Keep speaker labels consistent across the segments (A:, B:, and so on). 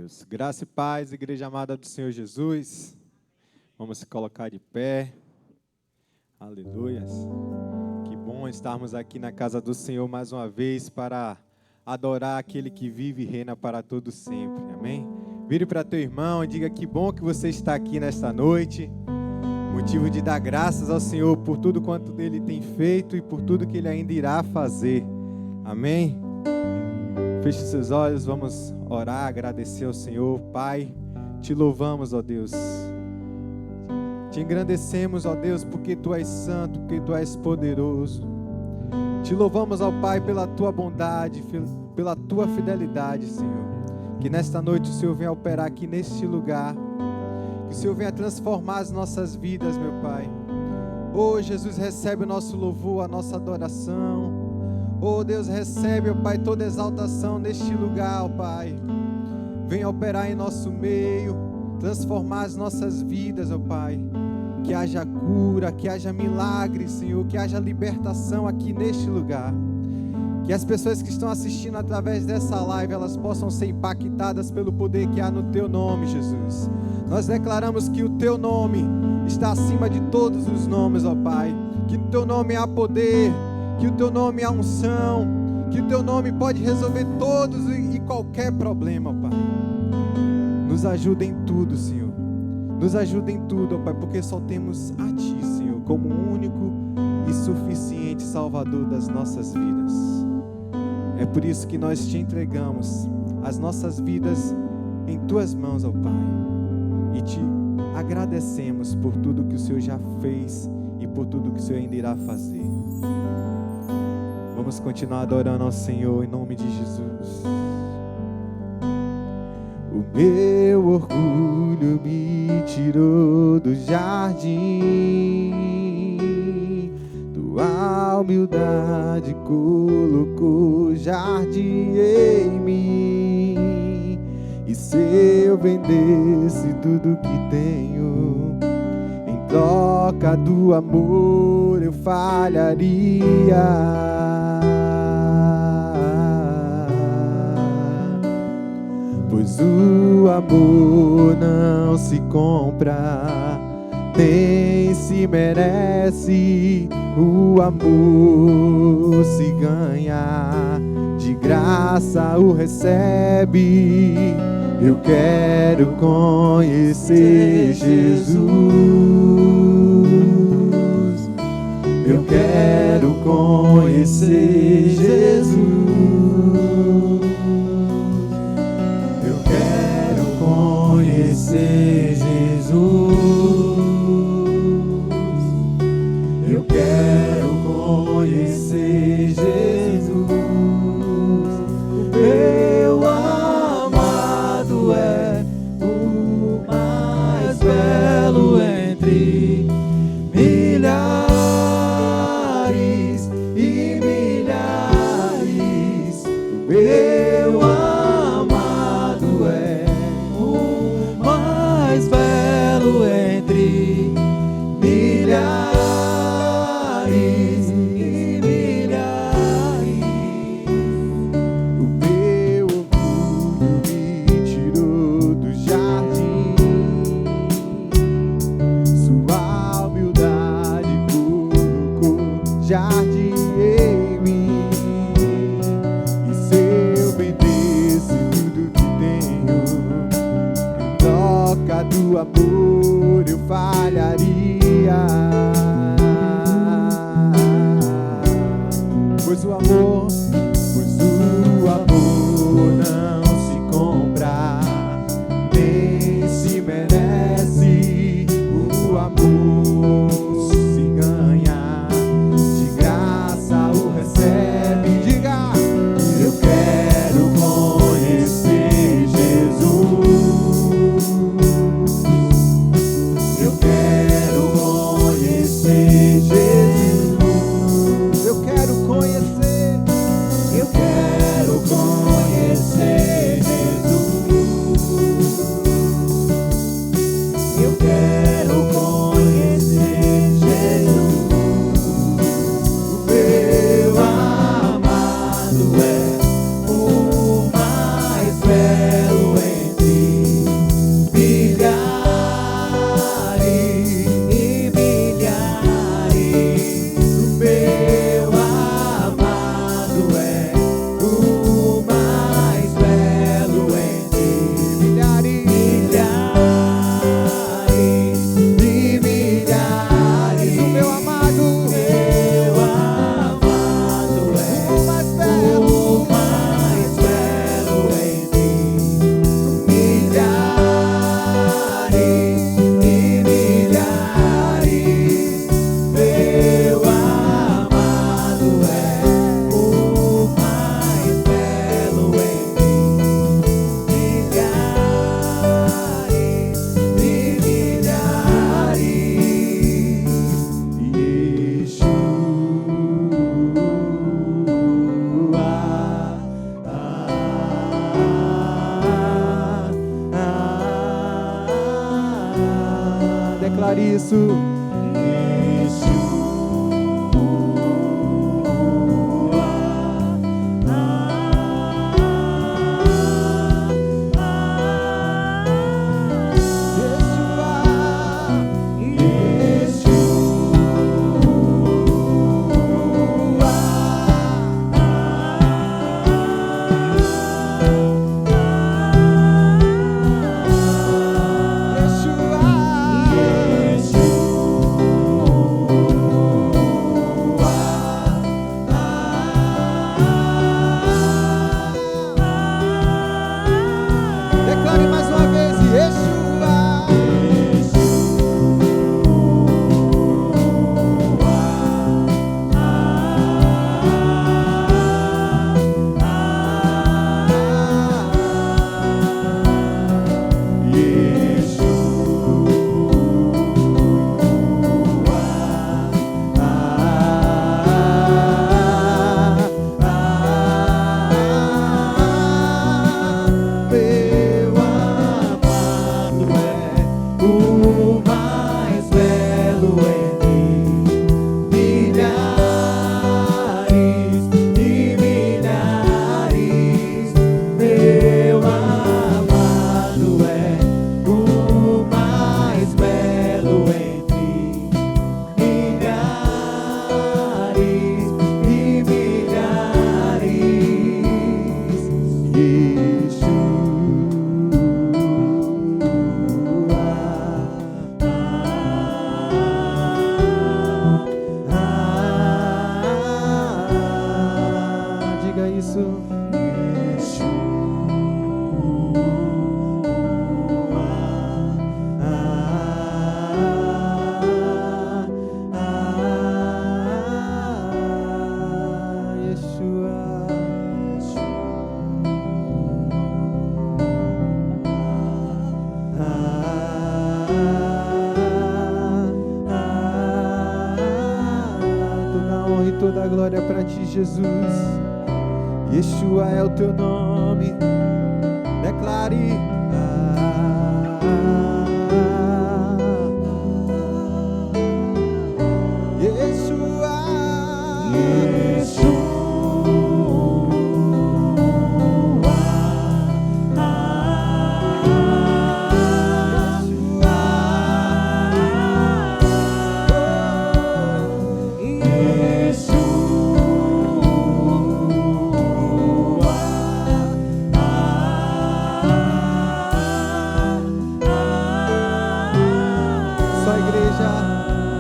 A: Deus. Graça e paz, igreja amada do Senhor Jesus. Vamos se colocar de pé. Aleluias. Que bom estarmos aqui na casa do Senhor mais uma vez para adorar aquele que vive e reina para todo sempre. Amém? Vire para teu irmão e diga que bom que você está aqui nesta noite. Motivo de dar graças ao Senhor por tudo quanto Ele tem feito e por tudo que Ele ainda irá fazer. Amém? Feche seus olhos, vamos orar, agradecer ao Senhor. Pai, te louvamos, ó Deus. Te engrandecemos, ó Deus, porque Tu és santo, porque Tu és poderoso. Te louvamos, ó Pai, pela Tua bondade, pela Tua fidelidade, Senhor. Que nesta noite o Senhor venha operar aqui neste lugar. Que o Senhor venha transformar as nossas vidas, meu Pai. Oh, Jesus, recebe o nosso louvor, a nossa adoração. Oh, Deus, recebe, ó Pai, toda exaltação neste lugar, ó Pai. Venha operar em nosso meio, transformar as nossas vidas, ó Pai. Que haja cura, que haja milagre, Senhor, que haja libertação aqui neste lugar. Que as pessoas que estão assistindo através dessa live, elas possam ser impactadas pelo poder que há no Teu nome, Jesus. Nós declaramos que o Teu nome está acima de todos os nomes, ó Pai. Que no Teu nome há poder, que o Teu nome há unção, que o Teu nome pode resolver todos e qualquer problema, ó Pai. Nos ajuda em tudo, Senhor. Nos ajuda em tudo, ó Pai, porque só temos a Ti, Senhor, como o único e suficiente Salvador das nossas vidas. É por isso que nós Te entregamos as nossas vidas em Tuas mãos, ó Pai. E Te agradecemos por tudo que o Senhor já fez e por tudo que o Senhor ainda irá fazer. Vamos continuar adorando ao Senhor em nome de Jesus. O meu orgulho me tirou do jardim, tua humildade colocou jardim em mim. E se eu vendesse tudo que tenho, em troca do amor eu falharia. Pois o amor não se compra, nem se merece. O amor se ganha, de graça o recebe. Eu quero conhecer Jesus. Eu quero conhecer Jesus. Eu quero conhecer Jesus. Eu quero conhecer Jesus. Meu amado é o mais belo entre milhares e milhares. Meu amado é o mais belo entre milhares e milhares. O meu orgulho me tirou do jardim, sua humildade colocou jardim em mim. E se eu vendesse tudo que tenho, em troca do amor eu falharia. Pois o amor não se compra, nem se merece. O amor se ganha, de graça o recebe. Diga, eu quero conhecer Jesus. Eu quero conhecer Jesus. Eu quero conhecer. isso. Declare mais uma vez, Yeshua. Diga isso. Toda a glória para ti, Jesus. Yeshua é o teu nome. Declare. Yeshua.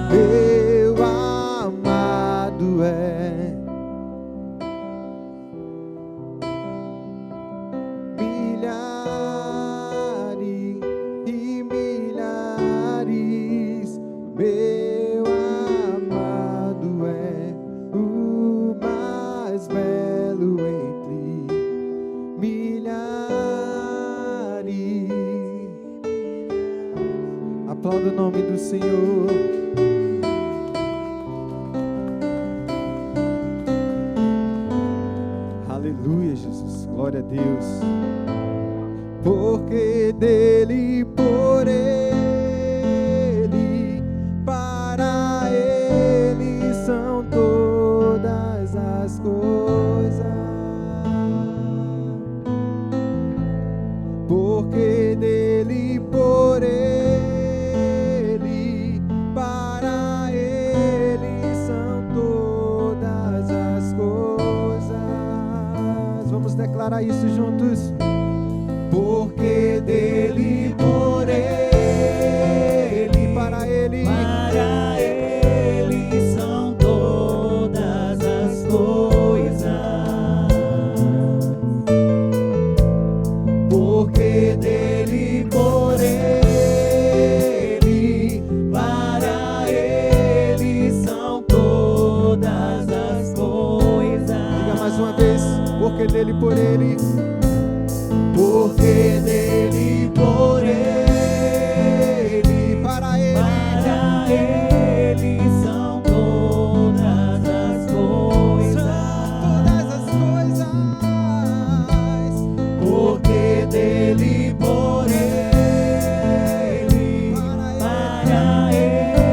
A: Meu amado é milhares e milhares. Meu amado é o mais belo entre milhares. Aplauda o nome do Senhor. Aleluia, Jesus, glória a Deus. Porque dele, por ele, para ele são todas as coisas. Porque dele, por ele, para ele são todas as coisas. Vamos declarar isso juntos. Porque dele, por ele, para ele são todas as coisas. Porque dele, por ele, para ele são todas as coisas. Diga mais uma vez. Porque dele, por ele. Porque dele, por ele, para ele são todas as coisas. Todas as coisas. Porque dele, por ele, para ele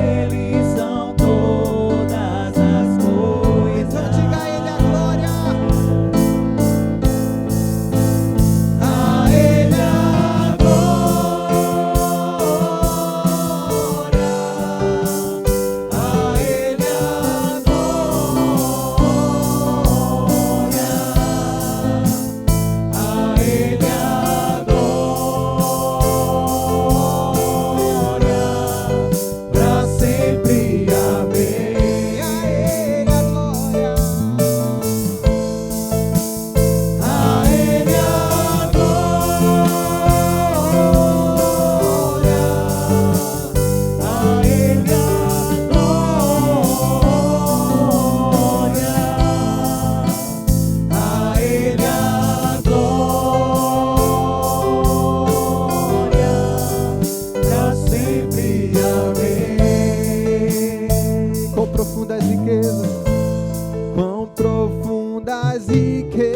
A: profundas riquezas.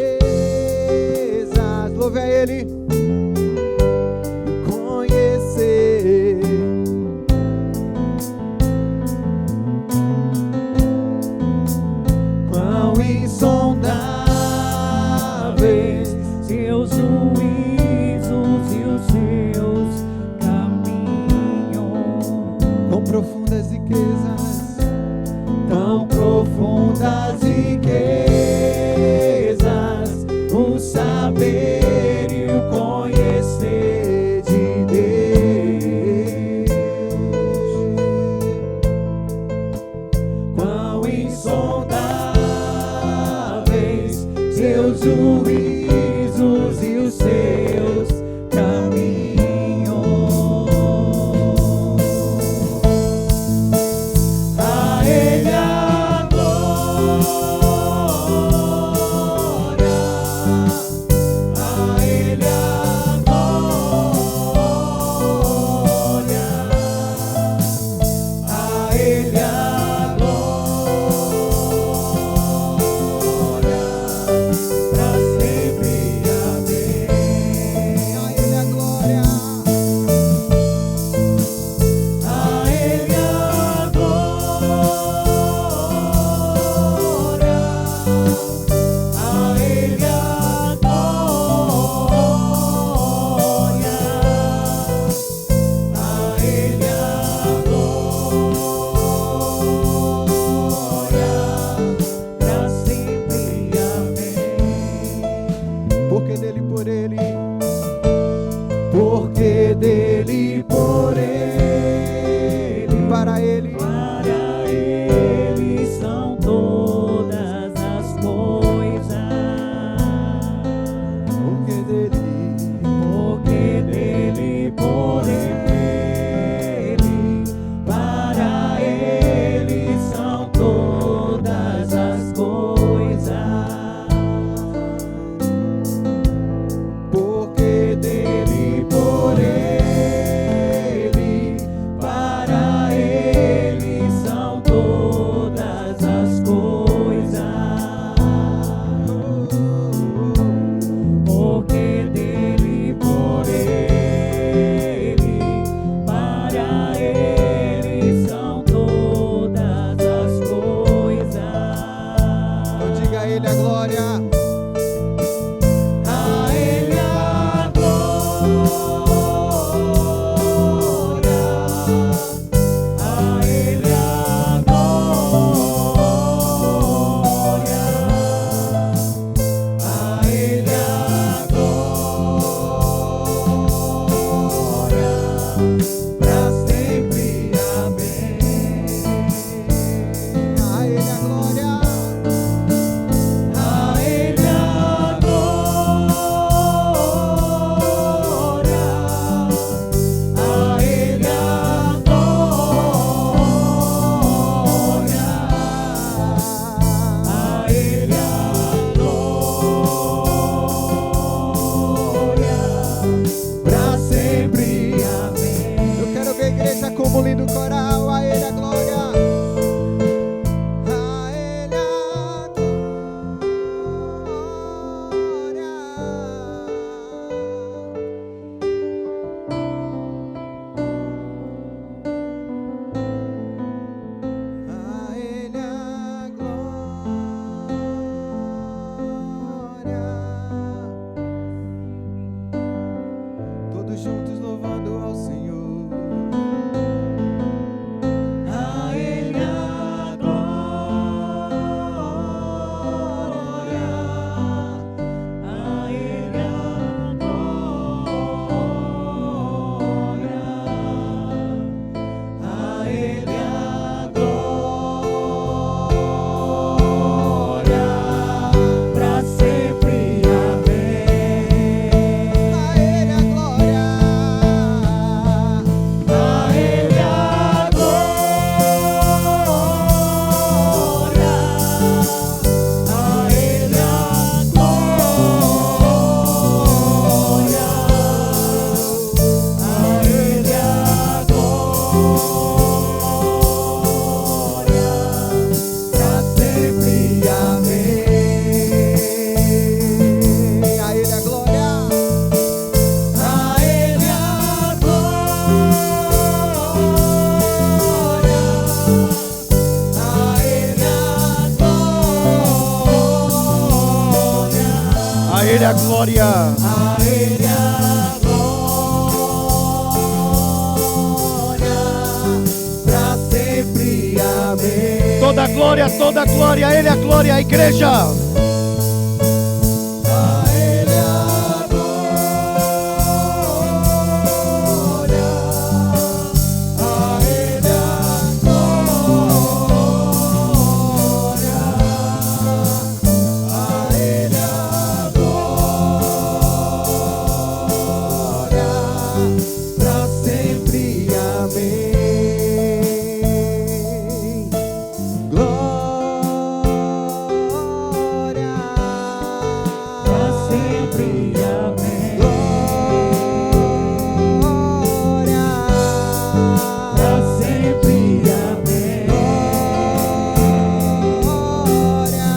A: Louve a Ele. Conhecer. Quão insondáveis
B: seus juízos e os seus caminhos.
A: Quão profundas riquezas.
B: Tão profundas riquezas, o saber e o conhecer de Deus. Quão insondáveis seus juízos e os seus caminhos. A Ele a glória, a Ele a glória, a Ele a glória, pra sempre. Amém.
A: A Ele a glória.
B: A Ele a glória, a Ele a glória, a Ele a glória, pra sempre. Amém.
A: Porque dele, por Ele.
B: Porque dele, por Ele,
A: Para Ele.
B: para Ele são todas as coisas.
A: Porque dele.
B: Porque dele, por Ele, para Ele são todas as coisas. Porque dele, por Ele, para Ele são todas as coisas. Porque dele, por Ele, para Ele são todas as coisas.
A: Então diga a Ele a glória.
B: A Ele a glória, a Ele a glória, a Ele a glória, pra sempre. Amém.
A: A Ele a glória.
B: A Ele
C: Ele a glória.
B: A Ele a glória, pra sempre, amém.
C: Toda glória, a Ele a glória, a igreja.
B: A Ele a glória, a Ele a glória, a Ele a glória, pra sempre, amém. Glória, pra sempre, amém. Glória, pra sempre, amém. Glória,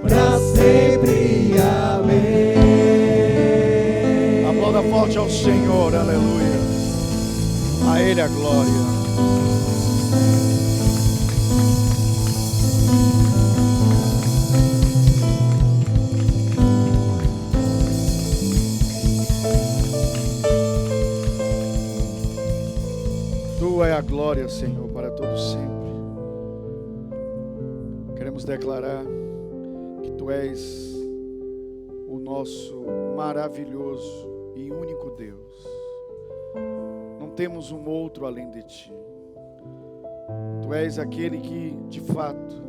B: pra sempre, amém.
C: Aplauda forte ao Senhor, aleluia. A Ele a glória. Tua é a glória, Senhor, para todos sempre. Queremos declarar que Tu és o nosso maravilhoso e único Deus. Não temos um outro além de Ti. Tu és aquele que, de fato,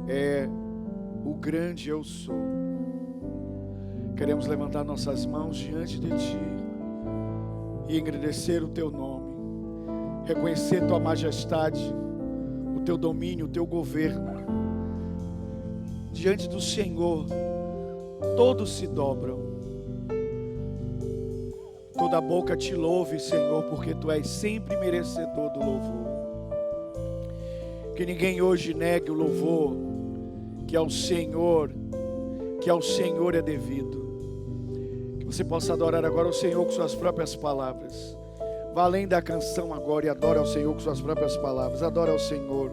C: é o grande eu sou. Queremos levantar nossas mãos diante de Ti e engrandecer o Teu nome, reconhecer Tua majestade, o Teu domínio, o Teu governo. Diante do Senhor, todos se dobram, toda boca Te louve, Senhor, porque Tu és sempre merecedor do louvor. Que ninguém hoje negue o louvor que ao Senhor é devido. Que você possa adorar agora o Senhor com suas próprias palavras. Vá além da canção agora e adore ao Senhor com suas próprias palavras. Adore ao Senhor.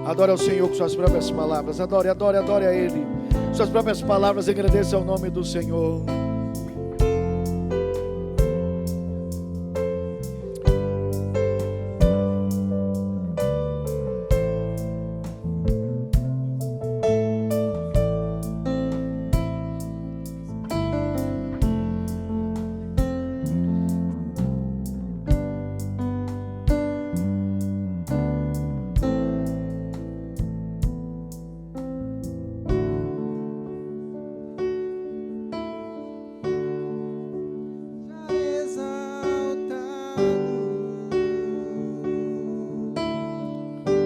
C: Adore ao Senhor com suas próprias palavras. Adore a Ele. Suas próprias palavras, agradeça ao nome do Senhor.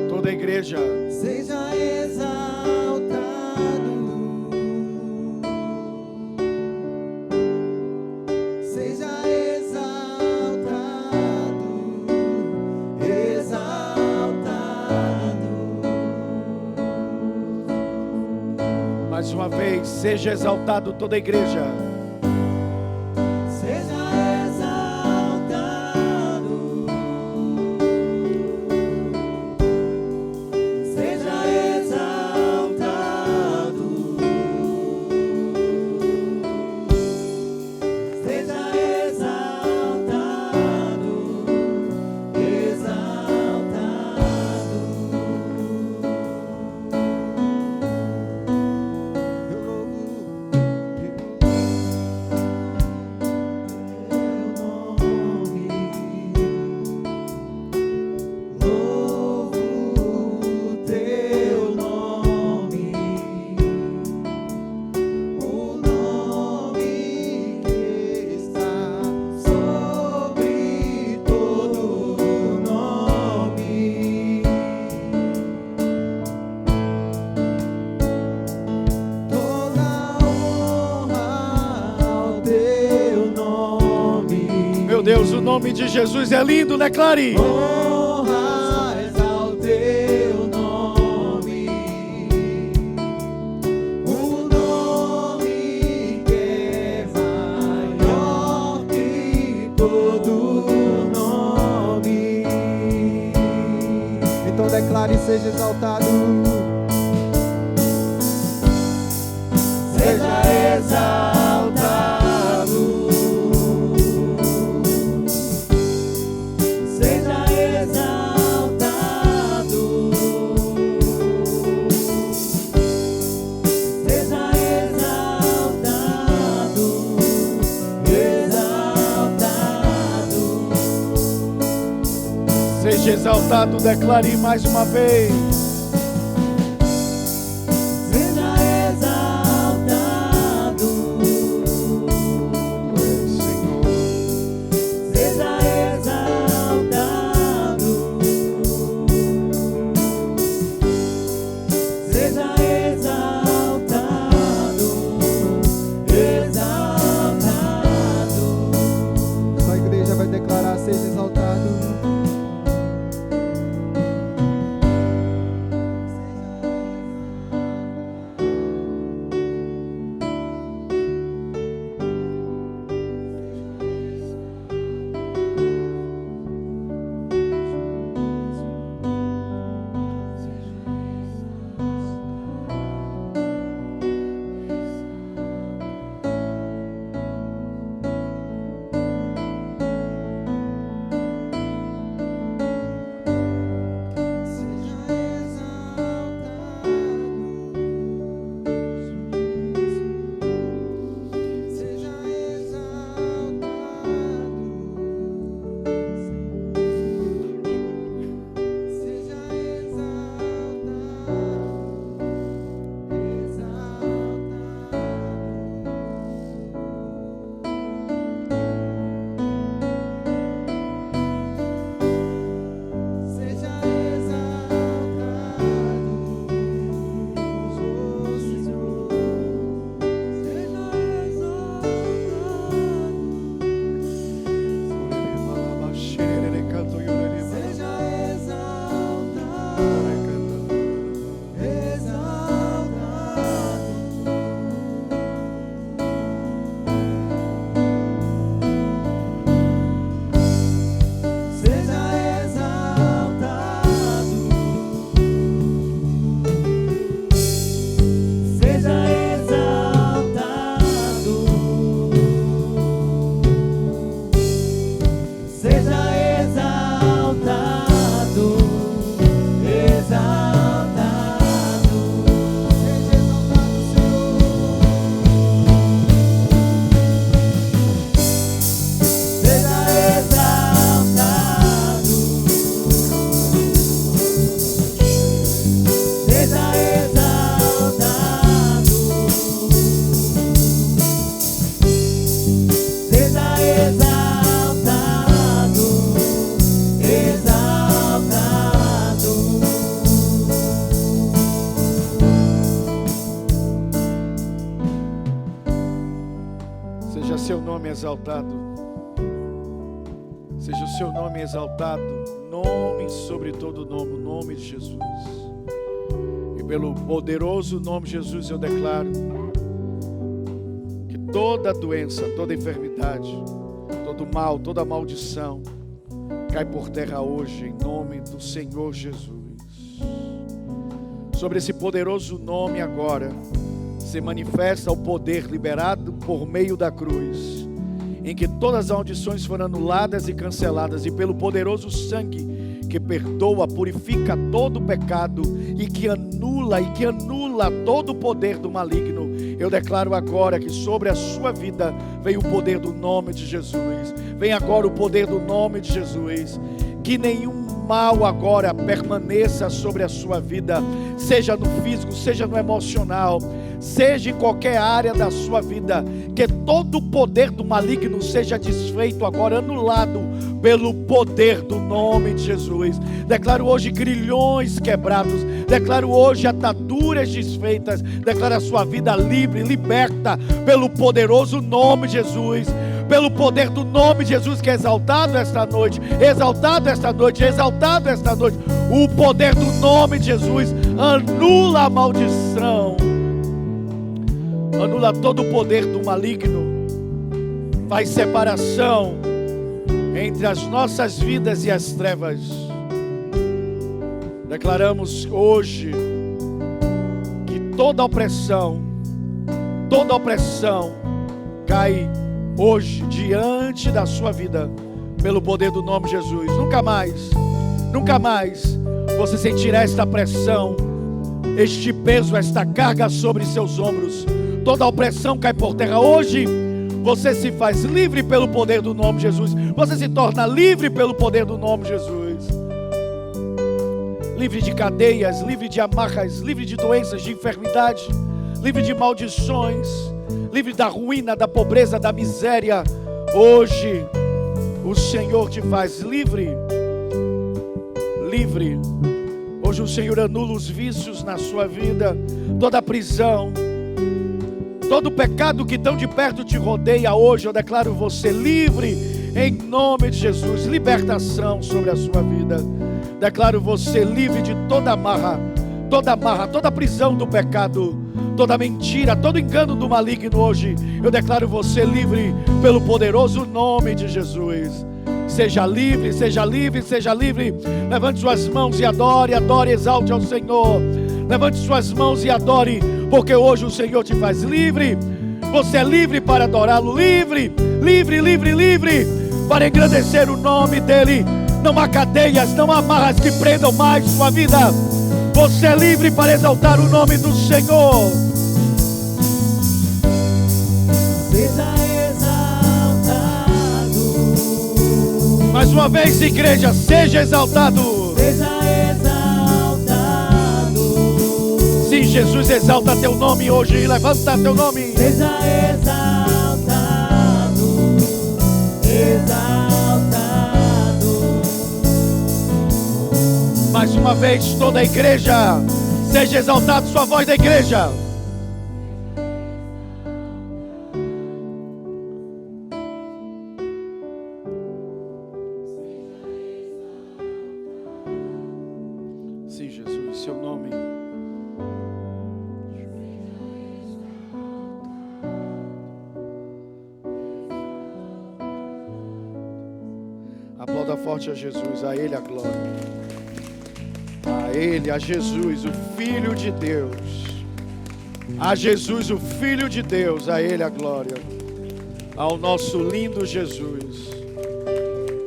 C: Toda a igreja,
B: Seja exaltado, seja exaltado, exaltado.
C: mais uma vez, seja exaltado toda a igreja.
B: Seja exaltado, seja exaltado, seja exaltado, eu louvo teu nome, o nome que está sobre todo nome. Toda honra ao teu nome.
C: Meu Deus, o nome de Jesus é lindo, né, Clary?
B: Honras ao teu nome, o nome que é maior que todo nome. declare, seja exaltado. Seja exaltado. Seja exaltado. Seja exaltado. Exaltado.
C: Seja exaltado, declare mais uma vez.
B: Seja exaltado,
C: Senhor.
B: seja exaltado, seja exaltado, exaltado. Sua igreja vai declarar, seja exaltado.
C: seu nome exaltado. Seja o seu nome exaltado, nome sobre todo nome, o nome de Jesus. E pelo poderoso nome de Jesus eu declaro que toda doença, toda enfermidade, todo mal, toda maldição cai por terra hoje, em nome do Senhor Jesus. Sobre esse poderoso nome agora se manifesta o poder liberado por meio da cruz, em que todas as maldições foram anuladas e canceladas, e pelo poderoso sangue que perdoa, purifica todo o pecado e que anula todo o poder do maligno. Eu declaro agora que sobre a sua vida vem o poder do nome de Jesus. Vem agora o poder do nome de Jesus. Que nenhum mal agora permaneça sobre a sua vida, seja no físico, seja no emocional, seja em qualquer área da sua vida. Que todo o poder do maligno seja desfeito agora, anulado pelo poder do nome de Jesus. Declaro hoje grilhões quebrados, declaro hoje ataduras desfeitas, declaro a sua vida livre, liberta pelo poderoso nome de Jesus. Pelo poder do nome de Jesus, que é exaltado esta noite, exaltado esta noite, exaltado esta noite. O poder do nome de Jesus anula a maldição, anula todo o poder do maligno, faz separação entre as nossas vidas e as trevas. Declaramos hoje que toda opressão cai hoje diante da sua vida, pelo poder do nome de Jesus. Nunca mais você sentirá esta pressão, este peso, esta carga sobre seus ombros. Toda opressão cai por terra. Hoje você se faz livre pelo poder do nome de Jesus. Você se torna livre pelo poder do nome de Jesus. Livre de cadeias, livre de amarras, livre de doenças, de enfermidade, livre de maldições, livre da ruína, da pobreza, da miséria. Hoje o Senhor te faz livre. Livre. Hoje o Senhor anula os vícios na sua vida, toda a prisão, todo o pecado que tão de perto te rodeia. Hoje eu declaro você livre, em nome de Jesus. Libertação sobre a sua vida. Declaro você livre de toda amarra, toda prisão do pecado, toda mentira, todo engano do maligno. Hoje eu declaro você livre pelo poderoso nome de Jesus. Seja livre, seja livre, seja livre. Levante suas mãos e adore, adore, exalte ao Senhor. Levante suas mãos e adore, porque hoje o Senhor te faz livre. Você é livre para adorá-lo, livre, livre, livre, livre, para engrandecer o nome dEle. Não há cadeias, não há amarras que prendam mais sua vida. Você é livre para exaltar o nome do Senhor.
B: Seja exaltado.
C: Mais uma vez, igreja, seja exaltado.
B: Seja exaltado.
C: Sim, Jesus, exalta teu nome hoje. Levanta teu nome.
B: Seja exaltado. Exaltado.
C: Mais uma vez, toda a igreja, seja exaltado sua voz da igreja. Sim, Jesus, seu nome. Aplauda forte a Jesus, a Ele a glória. A Ele, a Jesus, o Filho de Deus. A Jesus, o Filho de Deus, a Ele a glória. Ao nosso lindo Jesus,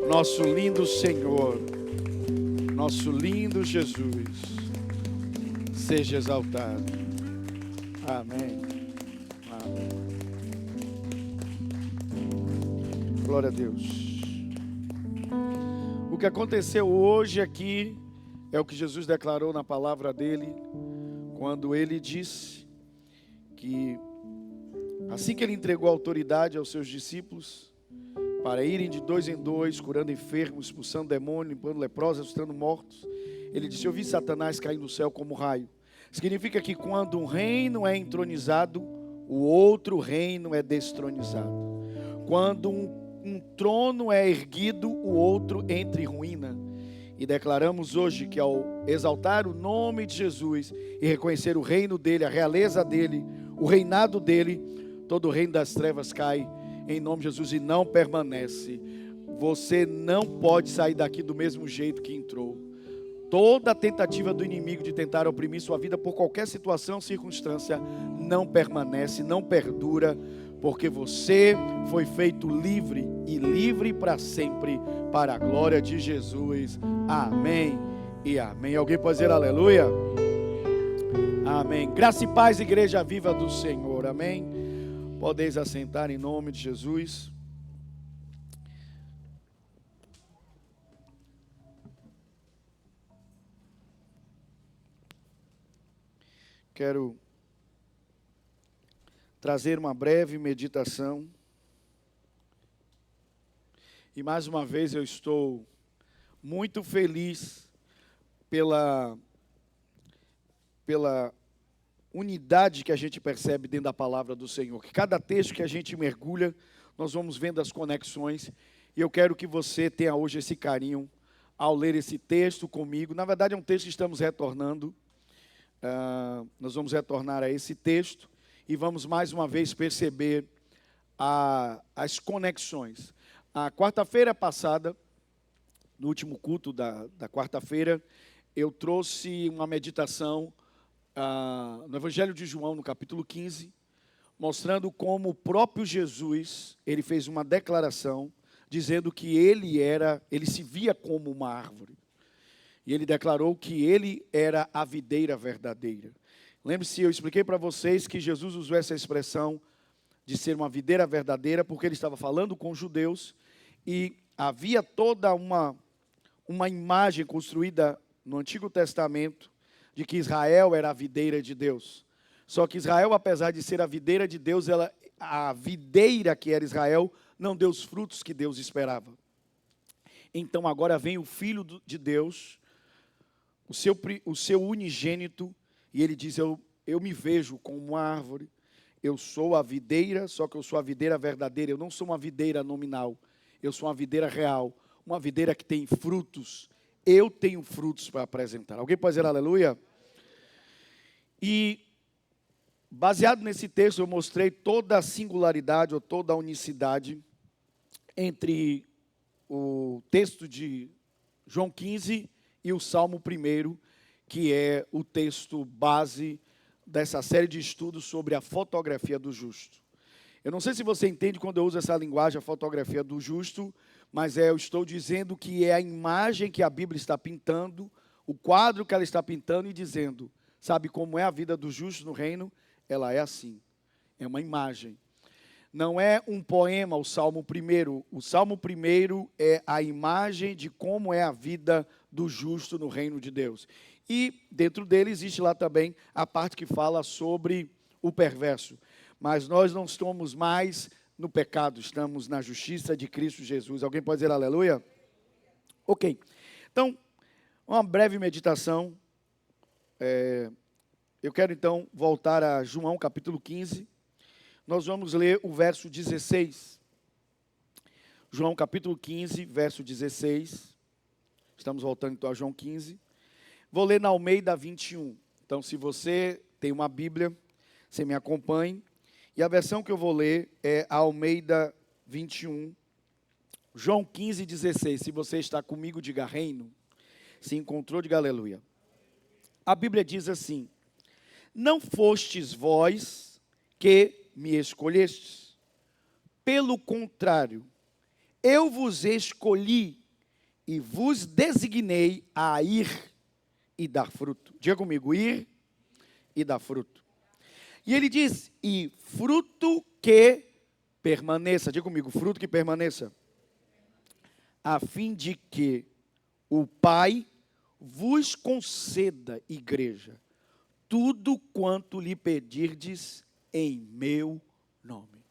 C: nosso lindo Senhor, nosso lindo Jesus, seja exaltado. Amém. Amém. Glória a Deus. O que aconteceu hoje aqui é o que Jesus declarou na palavra dele, quando ele disse que assim que ele entregou a autoridade aos seus discípulos para irem de 2 em 2, curando enfermos, expulsando demônios, limpando leprosos, ressuscitando mortos, ele disse: eu vi Satanás cair do céu como raio. Significa que quando um reino é entronizado, o outro reino é destronizado. Quando um trono é erguido, o outro entra em ruína. E declaramos hoje que ao exaltar o nome de Jesus e reconhecer o reino dele, a realeza dele, o reinado dele, todo o reino das trevas cai em nome de Jesus e não permanece. Você não pode sair daqui do mesmo jeito que entrou. Toda tentativa do inimigo de tentar oprimir sua vida por qualquer situação, circunstância, não permanece, não perdura, porque você foi feito livre e livre para sempre, para a glória de Jesus. Amém e amém. Alguém pode dizer aleluia? Amém. Graça e paz, igreja viva do Senhor. Amém. Podeis assentar em nome de Jesus. Quero trazer uma breve meditação. E mais uma vez eu estou muito feliz pela unidade que a gente percebe dentro da palavra do Senhor. Que cada texto que a gente mergulha, nós vamos vendo as conexões. E eu quero que você tenha hoje esse carinho ao ler esse texto comigo. Na verdade é um texto que estamos retornando. Nós vamos retornar a esse texto e vamos mais uma vez perceber as conexões. A quarta-feira passada, no último culto da quarta-feira, eu trouxe uma meditação no Evangelho de João, no capítulo 15, mostrando como o próprio Jesus, ele fez uma declaração, dizendo que ele se via como uma árvore. E ele declarou que ele era a videira verdadeira. Lembre-se, eu expliquei para vocês que Jesus usou essa expressão de ser uma videira verdadeira, porque ele estava falando com os judeus, e havia toda uma imagem construída no Antigo Testamento, de que Israel era a videira de Deus. Só que Israel, apesar de ser a videira de Deus, a videira que era Israel, não deu os frutos que Deus esperava. Então agora vem o Filho de Deus, o seu unigênito, e ele diz, eu me vejo como uma árvore, eu sou a videira, só que eu sou a videira verdadeira, eu não sou uma videira nominal, eu sou uma videira real, uma videira que tem frutos, eu tenho frutos para apresentar. Alguém pode dizer aleluia? E baseado nesse texto, eu mostrei toda a singularidade ou toda a unicidade entre o texto de João 15 e o Salmo 1, que é o texto base dessa série de estudos sobre a fotografia do justo. Eu não sei se você entende quando eu uso essa linguagem, a fotografia do justo, mas eu estou dizendo que é a imagem que a Bíblia está pintando, o quadro que ela está pintando e dizendo, sabe como é a vida do justo no reino? Ela é assim, é uma imagem. Não é um poema, o Salmo 1. O Salmo 1 é a imagem de como é a vida do justo no reino de Deus. E dentro dele existe lá também a parte que fala sobre o perverso. Mas nós não estamos mais no pecado, estamos na justiça de Cristo Jesus. Alguém pode dizer aleluia? Ok. Então, uma breve meditação. Eu quero então voltar a João capítulo 15. Nós vamos ler o verso 16. João capítulo 15, verso 16. Estamos voltando então a João 15. Vou ler na Almeida 21. Então, se você tem uma Bíblia, você me acompanhe. E a versão que eu vou ler é a Almeida 21. João 15, 16. Se você está comigo, diga reino. Se encontrou, diga aleluia. A Bíblia diz assim: não fostes vós que me escolhestes. Pelo contrário, eu vos escolhi e vos designei a ir e dar fruto. Diga comigo, ir e dar fruto. E ele diz, e fruto que permaneça. Diga comigo, fruto que permaneça. A fim de que o Pai vos conceda, igreja, tudo quanto lhe pedirdes em meu nome.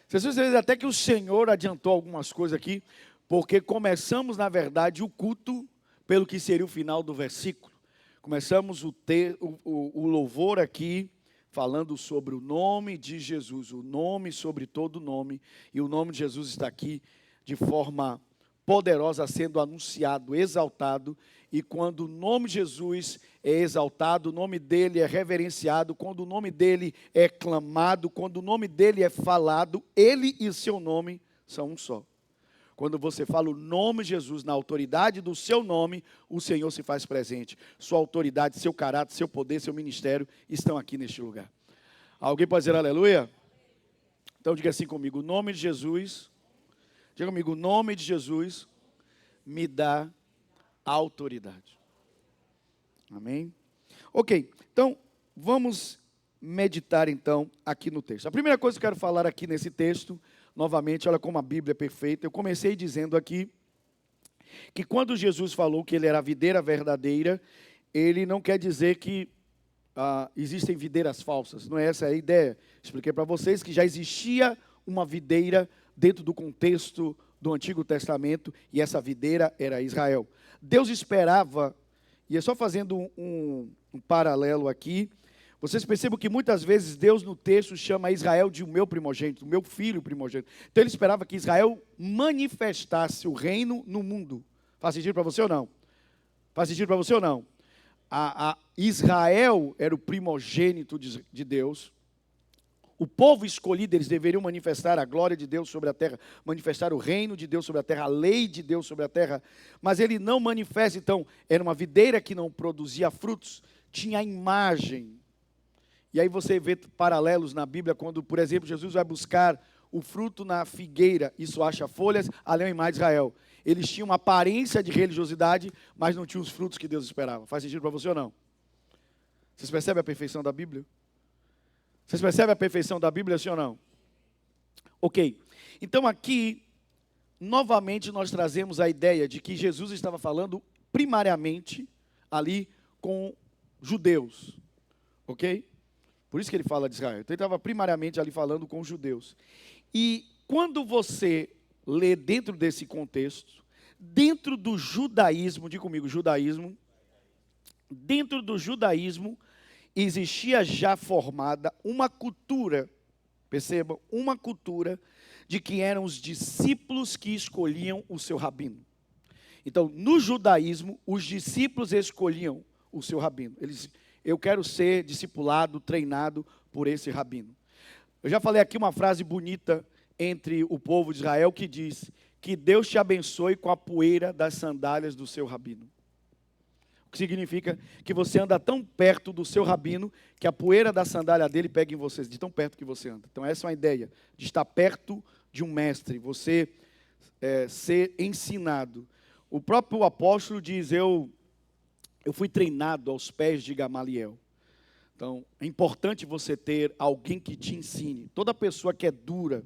C: Vocês veem até que o Senhor adiantou algumas coisas aqui, porque começamos, na verdade, o culto pelo que seria o final do versículo. Começamos o louvor aqui, falando sobre o nome de Jesus, o nome sobre todo nome, e o nome de Jesus está aqui de forma poderosa, sendo anunciado, exaltado, e quando o nome de Jesus é exaltado, o nome dele é reverenciado, quando o nome dele é clamado, quando o nome dele é falado, ele e seu nome são um só. Quando você fala o nome de Jesus, na autoridade do seu nome, o Senhor se faz presente. Sua autoridade, seu caráter, seu poder, seu ministério estão aqui neste lugar. Alguém pode dizer aleluia? Então diga assim comigo, o nome de Jesus, diga comigo, o nome de Jesus me dá autoridade. Amém? Ok, então vamos meditar então aqui no texto. A primeira coisa que eu quero falar aqui nesse texto, novamente, olha como a Bíblia é perfeita. Eu comecei dizendo aqui que quando Jesus falou que ele era a videira verdadeira, ele não quer dizer que existem videiras falsas. Não é essa a ideia. Expliquei para vocês que já existia uma videira dentro do contexto do Antigo Testamento, e essa videira era Israel. Deus esperava, e é só fazendo um paralelo aqui, vocês percebam que muitas vezes Deus no texto chama Israel de o meu primogênito, o meu filho primogênito. Então ele esperava que Israel manifestasse o reino no mundo. Faz sentido para você ou não? Faz sentido para você ou não? Israel era o primogênito de Deus, O povo escolhido, eles deveriam manifestar a glória de Deus sobre a terra, manifestar o reino de Deus sobre a terra, a lei de Deus sobre a terra, mas ele não manifesta. Então, era uma videira que não produzia frutos, tinha a imagem. E aí você vê paralelos na Bíblia, quando, por exemplo, Jesus vai buscar o fruto na figueira, isso acha folhas, ali é a imagem de Israel. Eles tinham uma aparência de religiosidade, mas não tinham os frutos que Deus esperava. Faz sentido para você ou não? Vocês percebem a perfeição da Bíblia? Vocês percebem a perfeição da Bíblia, sim ou não? Ok. Então aqui, novamente nós trazemos a ideia de que Jesus estava falando primariamente ali com judeus. Ok? Por isso que ele fala de Israel. Então ele estava primariamente ali falando com judeus. E quando você lê dentro desse contexto, dentro do judaísmo, diga comigo, judaísmo, dentro do judaísmo, existia já formada uma cultura, percebam, uma cultura de que eram os discípulos que escolhiam o seu rabino. Então, no judaísmo, os discípulos escolhiam o seu rabino. Eu quero ser discipulado, treinado por esse rabino. Eu já falei aqui uma frase bonita entre o povo de Israel que diz que Deus te abençoe com a poeira das sandálias do seu rabino. O que significa que você anda tão perto do seu rabino que a poeira da sandália dele pega em você, de tão perto que você anda. Então essa é uma ideia, de estar perto de um mestre, você ser ensinado. O próprio apóstolo diz, eu fui treinado aos pés de Gamaliel. Então, é importante você ter alguém que te ensine. Toda pessoa que é dura,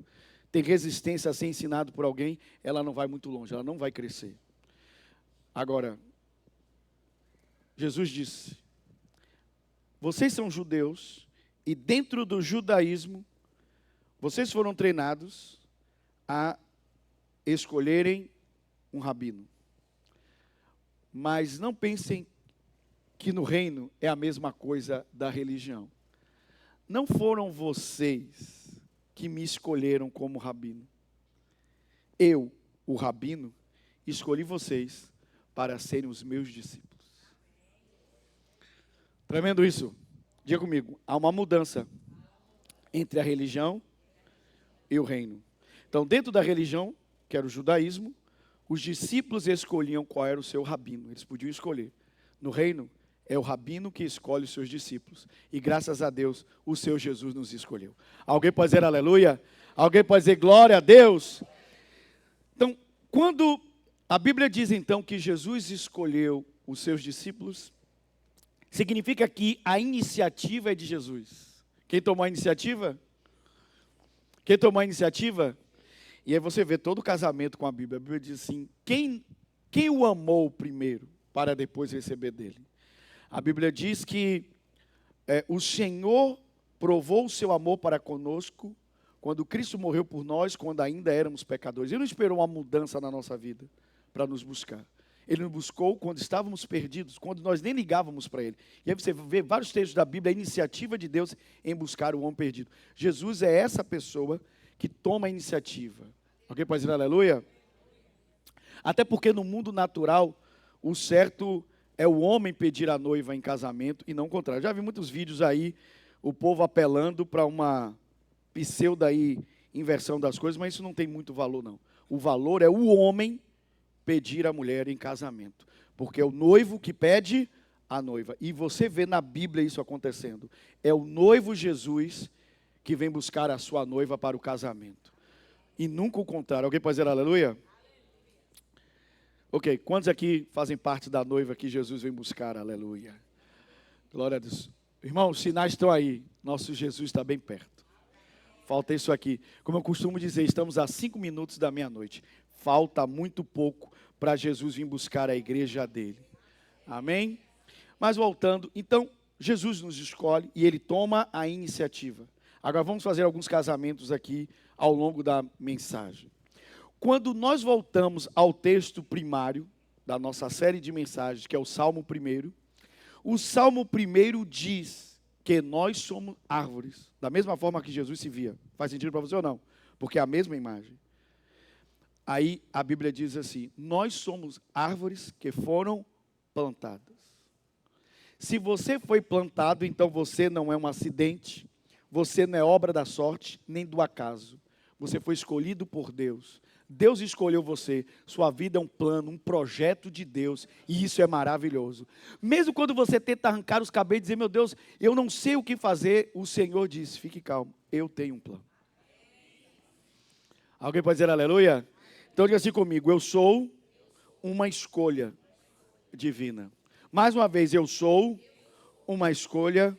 C: tem resistência a ser ensinado por alguém, ela não vai muito longe, ela não vai crescer. Agora, Jesus disse, vocês são judeus, e dentro do judaísmo, vocês foram treinados a escolherem um rabino. Mas não pensem que no reino é a mesma coisa da religião. Não foram vocês que me escolheram como rabino. Eu, o rabino, escolhi vocês para serem os meus discípulos. Tremendo isso. Diga comigo, há uma mudança entre a religião e o reino. Então, dentro da religião, que era o judaísmo, os discípulos escolhiam qual era o seu rabino. Eles podiam escolher. No reino, é o rabino que escolhe os seus discípulos. E graças a Deus, o seu Jesus nos escolheu. Alguém pode dizer aleluia? Alguém pode dizer glória a Deus? Então, quando a Bíblia diz então que Jesus escolheu os seus discípulos, significa que a iniciativa é de Jesus. Quem tomou a iniciativa? Quem tomou a iniciativa? E aí você vê todo o casamento com a Bíblia. A Bíblia diz assim, quem o amou primeiro para depois receber dele? A Bíblia diz que o Senhor provou o seu amor para conosco quando Cristo morreu por nós, quando ainda éramos pecadores. Ele não esperou uma mudança na nossa vida para nos buscar. Ele nos buscou quando estávamos perdidos, quando nós nem ligávamos para Ele. E aí você vê vários textos da Bíblia, a iniciativa de Deus em buscar o homem perdido. Jesus é essa pessoa que toma a iniciativa. Alguém pode dizer aleluia? Até porque no mundo natural, o certo é o homem pedir a noiva em casamento e não o contrário. Já vi muitos vídeos aí, o povo apelando para uma pseudo aí, inversão das coisas, mas isso não tem muito valor não. O valor é o homem pedir a mulher em casamento, porque é o noivo que pede a noiva. E você vê na Bíblia isso acontecendo. É o noivo Jesus que vem buscar a sua noiva para o casamento. E nunca o contrário. Alguém pode dizer aleluia? Ok, quantos aqui fazem parte da noiva que Jesus vem buscar? Aleluia. Glória a Deus. Irmãos, os sinais estão aí. Nosso Jesus está bem perto. Falta isso aqui. Como eu costumo dizer, estamos a 5 minutos da meia-noite. Falta muito pouco para Jesus vir buscar a igreja dele. Amém? Mas voltando, então, Jesus nos escolhe e ele toma a iniciativa. Agora vamos fazer alguns casamentos aqui ao longo da mensagem. Quando nós voltamos ao texto primário da nossa série de mensagens, que é o Salmo 1, o Salmo 1 diz que nós somos árvores, da mesma forma que Jesus se via. Faz sentido para você ou não? Porque é a mesma imagem. Aí a Bíblia diz assim, nós somos árvores que foram plantadas. Se você foi plantado, então você não é um acidente, Você não é obra da sorte, nem do acaso. Você foi escolhido por Deus. Deus escolheu você. Sua vida é um plano, um projeto de Deus. E isso é maravilhoso. Mesmo quando você tenta arrancar os cabelos e dizer, meu Deus, eu não sei o que fazer, o Senhor diz, fique calmo, eu tenho um plano. Alguém pode dizer aleluia? Então diga assim comigo, eu sou uma escolha divina. Mais uma vez, eu sou uma escolha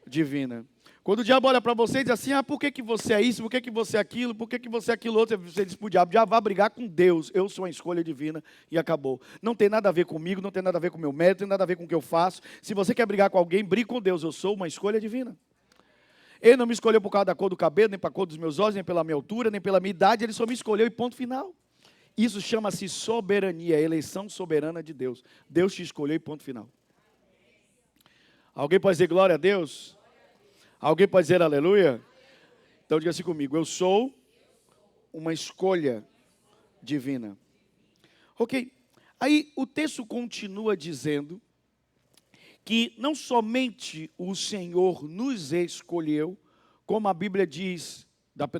C: divina. Quando o diabo olha para você e diz assim, por que você é isso, por que você é aquilo, por que você é aquilo outro, você diz para o diabo, já vai brigar com Deus, eu sou uma escolha divina e acabou. Não tem nada a ver comigo, não tem nada a ver com o meu mérito, não tem nada a ver com o que eu faço. Se você quer brigar com alguém, brigue com Deus, eu sou uma escolha divina. Ele não me escolheu por causa da cor do cabelo, nem pela cor dos meus olhos, nem pela minha altura, nem pela minha idade, ele só me escolheu e ponto final. Isso chama-se soberania, eleição soberana de Deus. Deus te escolheu e ponto final. Alguém pode dizer glória a Deus? Alguém pode dizer aleluia? Então diga assim comigo, eu sou uma escolha divina. Ok, aí o texto continua dizendo que não somente o Senhor nos escolheu, como a Bíblia diz,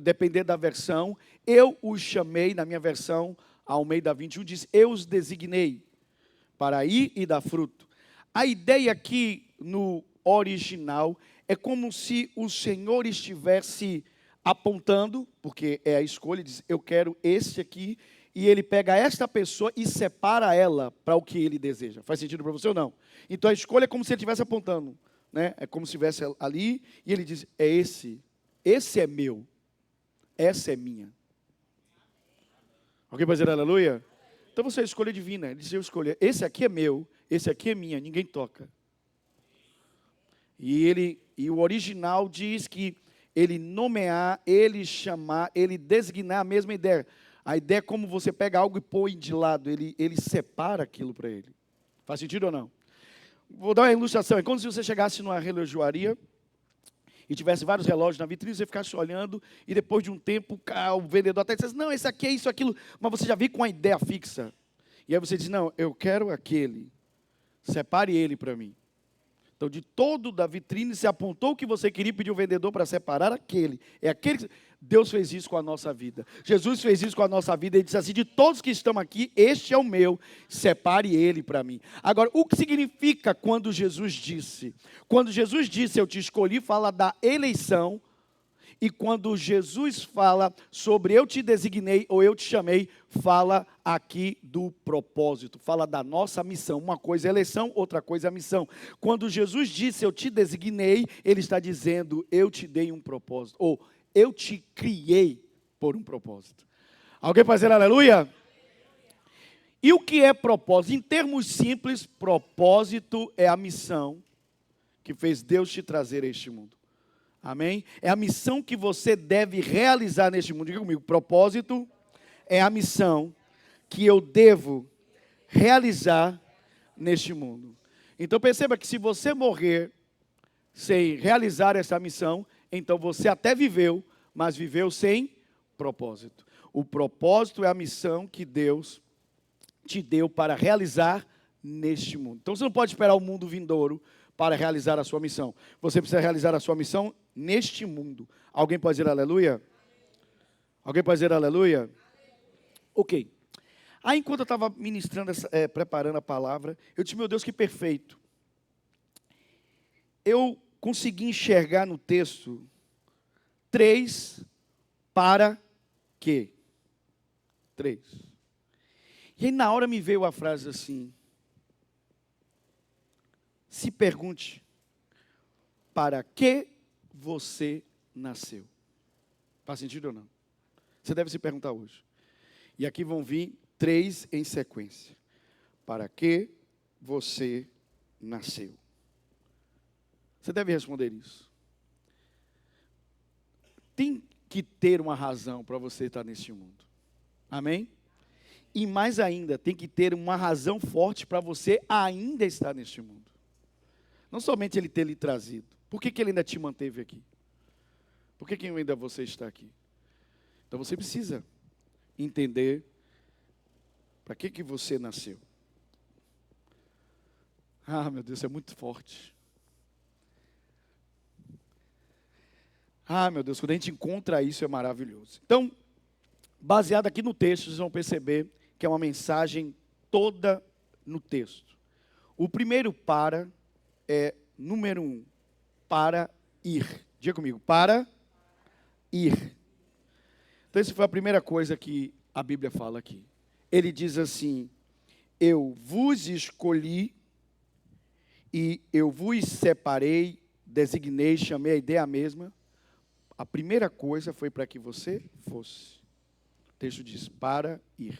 C: dependendo da versão, eu os chamei, na minha versão, Almeida 21, diz, eu os designei para ir e dar fruto. A ideia aqui no original é como se o Senhor estivesse apontando, porque é a escolha, diz, eu quero esse aqui, e ele pega esta pessoa e separa ela para o que ele deseja. Faz sentido para você ou não? Então a escolha é como se ele estivesse apontando, né? É como se estivesse ali, e ele diz, é esse é meu, essa é minha. Alguém pode dizer aleluia? Então você é a escolha divina, ele diz, eu escolho, esse aqui é meu, esse aqui é minha, ninguém toca. E o original diz que ele nomear, ele chamar, ele designar a mesma ideia. A ideia é como você pega algo e põe de lado, ele separa aquilo para ele. Faz sentido ou não? Vou dar uma ilustração. É como se você chegasse numa relojoaria e tivesse vários relógios na vitrine, você ficasse olhando e depois de um tempo o vendedor até dissesse, não, esse aqui é isso, aquilo, mas você já veio com uma ideia fixa. E aí você diz, não, eu quero aquele, separe ele para mim. Então, de todo da vitrine, se apontou o que você queria, pedir o vendedor para separar aquele. É aquele que... Deus fez isso com a nossa vida. Jesus fez isso com a nossa vida. Ele disse assim, de todos que estão aqui, este é o meu, separe ele para mim. Agora, o que significa quando Jesus disse? Quando Jesus disse, eu te escolhi, fala da eleição. E quando Jesus fala sobre eu te designei ou eu te chamei, fala aqui do propósito, fala da nossa missão. Uma coisa é eleição, outra coisa é a missão. Quando Jesus disse eu te designei, ele está dizendo eu te dei um propósito, ou eu te criei por um propósito. Alguém pode dizer aleluia? E o que é propósito? Em termos simples, propósito é a missão que fez Deus te trazer a este mundo. Amém? É a missão que você deve realizar neste mundo. Diga comigo, propósito é a missão que eu devo realizar neste mundo. Então perceba que se você morrer sem realizar essa missão, então você até viveu, mas viveu sem propósito. O propósito é a missão que Deus te deu para realizar neste mundo. Então você não pode esperar o mundo vindouro para realizar a sua missão. Você precisa realizar a sua missão neste mundo. Alguém pode dizer aleluia? Alguém pode dizer aleluia? Ok. Aí enquanto eu estava ministrando, preparando a palavra, eu disse, meu Deus, que perfeito. Eu consegui enxergar no texto 3 para quê? 3. E aí na hora me veio a frase assim, se pergunte, para que você nasceu? Faz sentido ou não? Você deve se perguntar hoje. E aqui vão vir 3 em sequência. Para que você nasceu? Você deve responder isso. Tem que ter uma razão para você estar neste mundo. Amém? E mais ainda, tem que ter uma razão forte para você ainda estar neste mundo. Não somente ele ter lhe trazido. Por que ele ainda te manteve aqui? Por que ainda você está aqui? Então você precisa entender para que você nasceu. Ah, meu Deus, é muito forte. Ah, meu Deus, quando a gente encontra isso é maravilhoso. Então, baseado aqui no texto, vocês vão perceber que é uma mensagem toda no texto. O primeiro para é número 1, para ir. Diga comigo, para ir. Então, essa foi a primeira coisa que a Bíblia fala aqui. Ele diz assim: eu vos escolhi e eu vos separei, designei, chamei, a ideia mesma. A primeira coisa foi para que você fosse. O texto diz, para ir.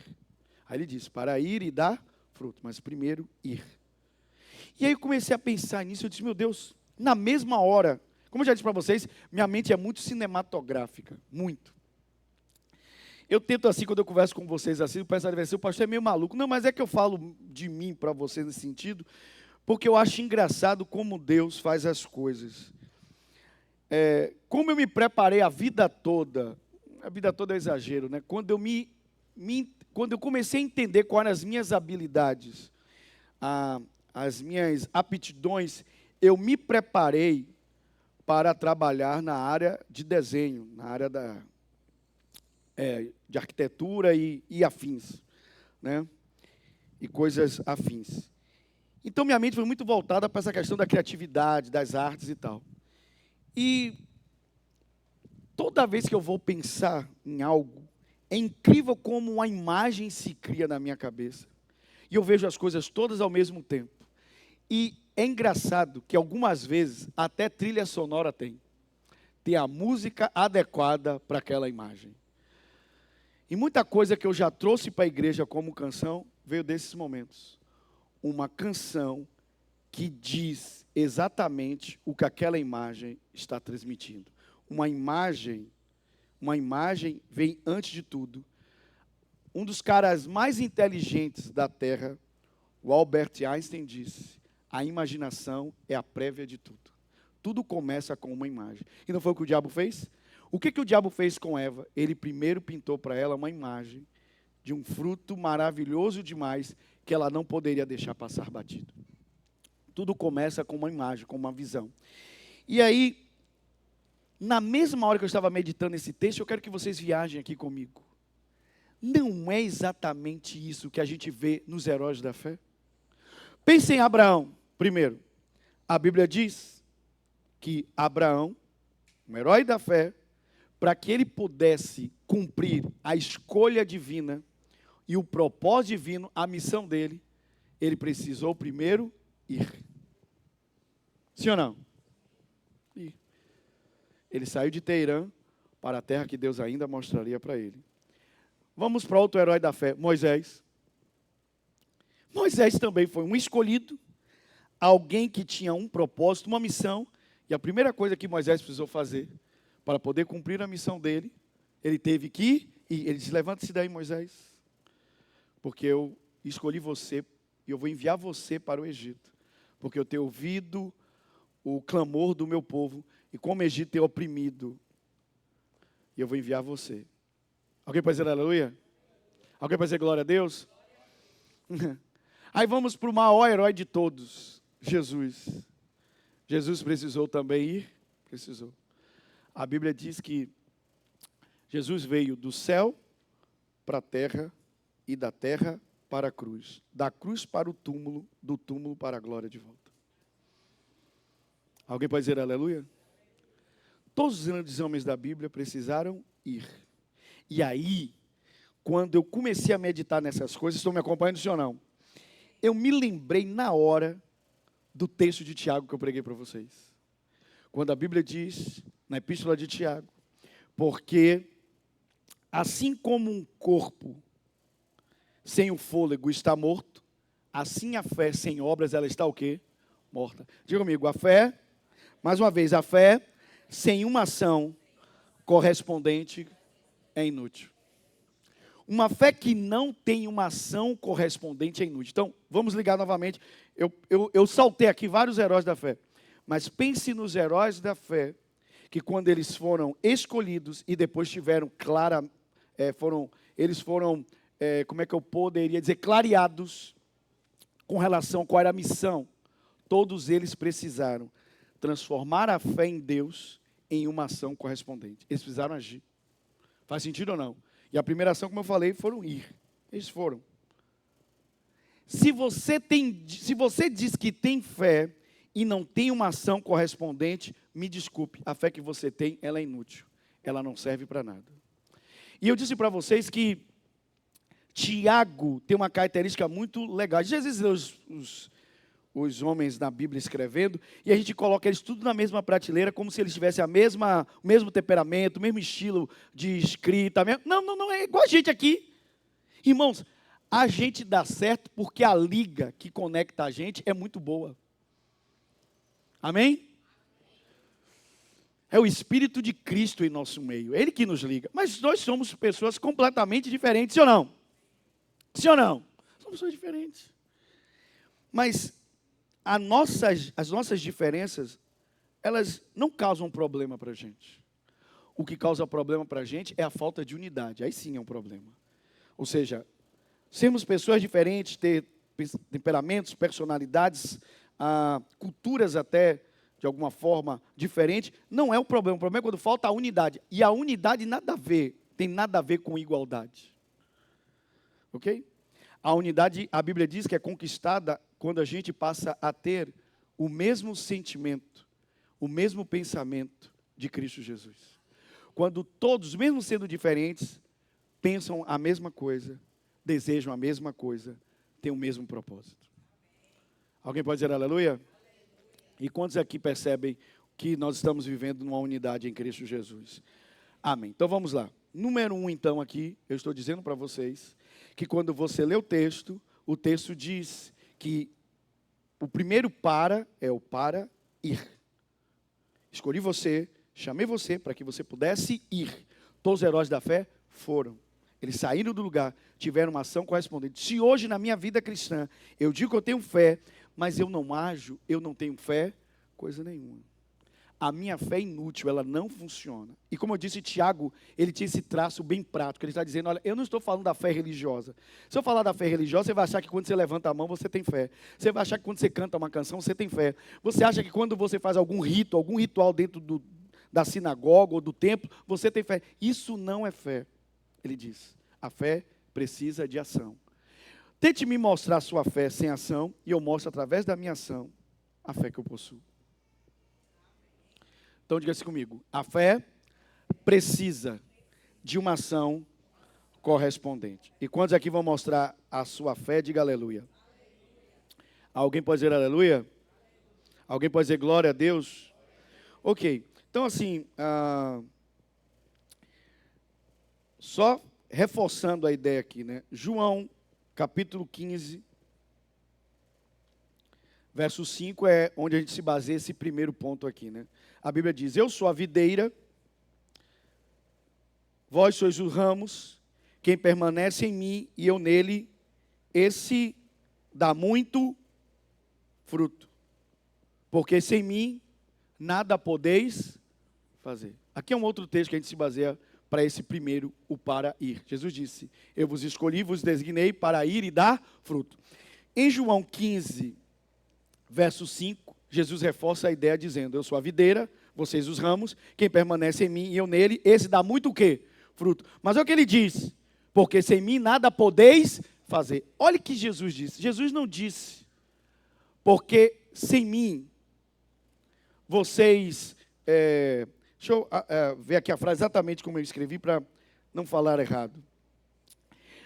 C: Aí ele diz, para ir e dar fruto, mas primeiro ir. E aí eu comecei a pensar nisso, eu disse, meu Deus, na mesma hora, como eu já disse para vocês, minha mente é muito cinematográfica, muito. Eu tento assim, quando eu converso com vocês assim, o pessoal vai dizer, o pastor é meio maluco. Não, mas é que eu falo de mim para vocês nesse sentido, porque eu acho engraçado como Deus faz as coisas. Como eu me preparei a vida toda é exagero, né? Quando eu comecei a entender quais eram as minhas habilidades, as minhas aptidões, eu me preparei para trabalhar na área de desenho, na área de arquitetura e afins, né? E coisas afins. Então, minha mente foi muito voltada para essa questão da criatividade, das artes e tal. E toda vez que eu vou pensar em algo, é incrível como uma imagem se cria na minha cabeça. E eu vejo as coisas todas ao mesmo tempo. E é engraçado que algumas vezes até trilha sonora tem. Tem a música adequada para aquela imagem. E muita coisa que eu já trouxe para a igreja como canção veio desses momentos. Uma canção que diz exatamente o que aquela imagem está transmitindo. Uma imagem vem antes de tudo. Um dos caras mais inteligentes da Terra, o Albert Einstein, disse: a imaginação é a prévia de tudo. Tudo começa com uma imagem. E não foi o que o diabo fez? O que o diabo fez com Eva? Ele primeiro pintou para ela uma imagem de um fruto maravilhoso demais que ela não poderia deixar passar batido. Tudo começa com uma imagem, com uma visão. E aí, na mesma hora que eu estava meditando esse texto, eu quero que vocês viajem aqui comigo. Não é exatamente isso que a gente vê nos heróis da fé? Pense em Abraão, primeiro. A Bíblia diz que Abraão, um herói da fé, para que ele pudesse cumprir a escolha divina e o propósito divino, a missão dele, ele precisou primeiro ir. Sim ou não? Ir. Ele saiu de Teirã para a terra que Deus ainda mostraria para ele. Vamos para outro herói da fé, Moisés. Moisés também foi um escolhido, alguém que tinha um propósito, uma missão, e a primeira coisa que Moisés precisou fazer para poder cumprir a missão dele, ele teve que ir. Ele disse: levanta-se daí, Moisés, porque eu escolhi você e eu vou enviar você para o Egito, porque eu tenho ouvido o clamor do meu povo e como o Egito é oprimido, e eu vou enviar você. Alguém pode dizer aleluia? Alguém pode dizer glória a Deus? Aí vamos para o maior herói de todos, Jesus. Jesus precisou também ir? Precisou. A Bíblia diz que Jesus veio do céu para a terra e da terra para a cruz. Da cruz para o túmulo, do túmulo para a glória de volta. Alguém pode dizer aleluia? Todos os grandes homens da Bíblia precisaram ir. E aí, quando eu comecei a meditar nessas coisas, estão me acompanhando, sim ou não? Eu me lembrei na hora do texto de Tiago que eu preguei para vocês. Quando a Bíblia diz, na epístola de Tiago, porque assim como um corpo sem o fôlego está morto, assim a fé sem obras, ela está o quê? Morta. Diga comigo, a fé, mais uma vez, a fé sem uma ação correspondente é inútil. Uma fé que não tem uma ação correspondente é inútil. Então, vamos ligar novamente. Eu saltei aqui vários heróis da fé. Mas pense nos heróis da fé, que quando eles foram escolhidos e depois tiveram como é que eu poderia dizer, clareados com relação a qual era a missão. Todos eles precisaram transformar a fé em Deus em uma ação correspondente. Eles precisaram agir. Faz sentido ou não? E a primeira ação, como eu falei, foram ir. Eles foram. Se você diz que tem fé e não tem uma ação correspondente, me desculpe, a fé que você tem, ela é inútil. Ela não serve para nada. E eu disse para vocês que Tiago tem uma característica muito legal. Às vezes os homens na Bíblia escrevendo, e a gente coloca eles tudo na mesma prateleira, como se eles tivessem o mesmo temperamento, o mesmo estilo de escrita. Não, é igual a gente aqui. Irmãos, a gente dá certo porque a liga que conecta a gente é muito boa. Amém? É o Espírito de Cristo em nosso meio, é Ele que nos liga. Mas nós somos pessoas completamente diferentes, sim ou não? Sim ou não? Somos pessoas diferentes. Mas as nossas diferenças, elas não causam problema para a gente. O que causa problema para a gente é a falta de unidade. Aí sim é um problema. Ou seja, sermos pessoas diferentes, ter temperamentos, personalidades, culturas até, de alguma forma, diferente, não é o problema. O problema é quando falta a unidade. E a unidade tem nada a ver com igualdade. Ok? A unidade, a Bíblia diz que é conquistada quando a gente passa a ter o mesmo sentimento, o mesmo pensamento de Cristo Jesus. Quando todos, mesmo sendo diferentes, pensam a mesma coisa, desejam a mesma coisa, têm o mesmo propósito. Alguém pode dizer aleluia? E quantos aqui percebem que nós estamos vivendo numa unidade em Cristo Jesus? Amém. Então vamos lá. Número 1, então, aqui, eu estou dizendo para vocês que quando você lê o texto diz que o primeiro para é o para ir. Escolhi você, chamei você para que você pudesse ir. Todos os heróis da fé foram. Eles saíram do lugar, tiveram uma ação correspondente. Se hoje na minha vida cristã eu digo que eu tenho fé, mas eu não ajo, eu não tenho fé, coisa nenhuma. A minha fé é inútil, ela não funciona. E como eu disse, Tiago, ele tinha esse traço bem prático. Ele está dizendo, olha, eu não estou falando da fé religiosa. Se eu falar da fé religiosa, você vai achar que quando você levanta a mão, você tem fé. Você vai achar que quando você canta uma canção, você tem fé. Você acha que quando você faz algum ritual dentro da sinagoga ou do templo, você tem fé. Isso não é fé, ele diz. A fé precisa de ação. Tente me mostrar a sua fé sem ação, e eu mostro através da minha ação a fé que eu possuo. Então diga assim comigo, a fé precisa de uma ação correspondente. E quantos aqui vão mostrar a sua fé? Diga aleluia. Alguém pode dizer aleluia? Alguém pode dizer glória a Deus? Ok, então assim, só reforçando a ideia aqui, né? João, capítulo 15, verso 5 é onde a gente se baseia esse primeiro ponto aqui, né? A Bíblia diz, eu sou a videira, vós sois os ramos, quem permanece em mim e eu nele, esse dá muito fruto. Porque sem mim, nada podeis fazer. Aqui é um outro texto que a gente se baseia para esse primeiro, o para ir. Jesus disse, eu vos escolhi, vos designei para ir e dar fruto. Em João 15, verso 5, Jesus reforça a ideia dizendo, eu sou a videira, vocês os ramos, quem permanece em mim e eu nele, esse dá muito o quê? Fruto. Mas olha o que ele diz, porque sem mim nada podeis fazer. Olha o que Jesus disse. Jesus não disse, porque sem mim, vocês... deixa eu ver aqui a frase exatamente como eu escrevi para não falar errado.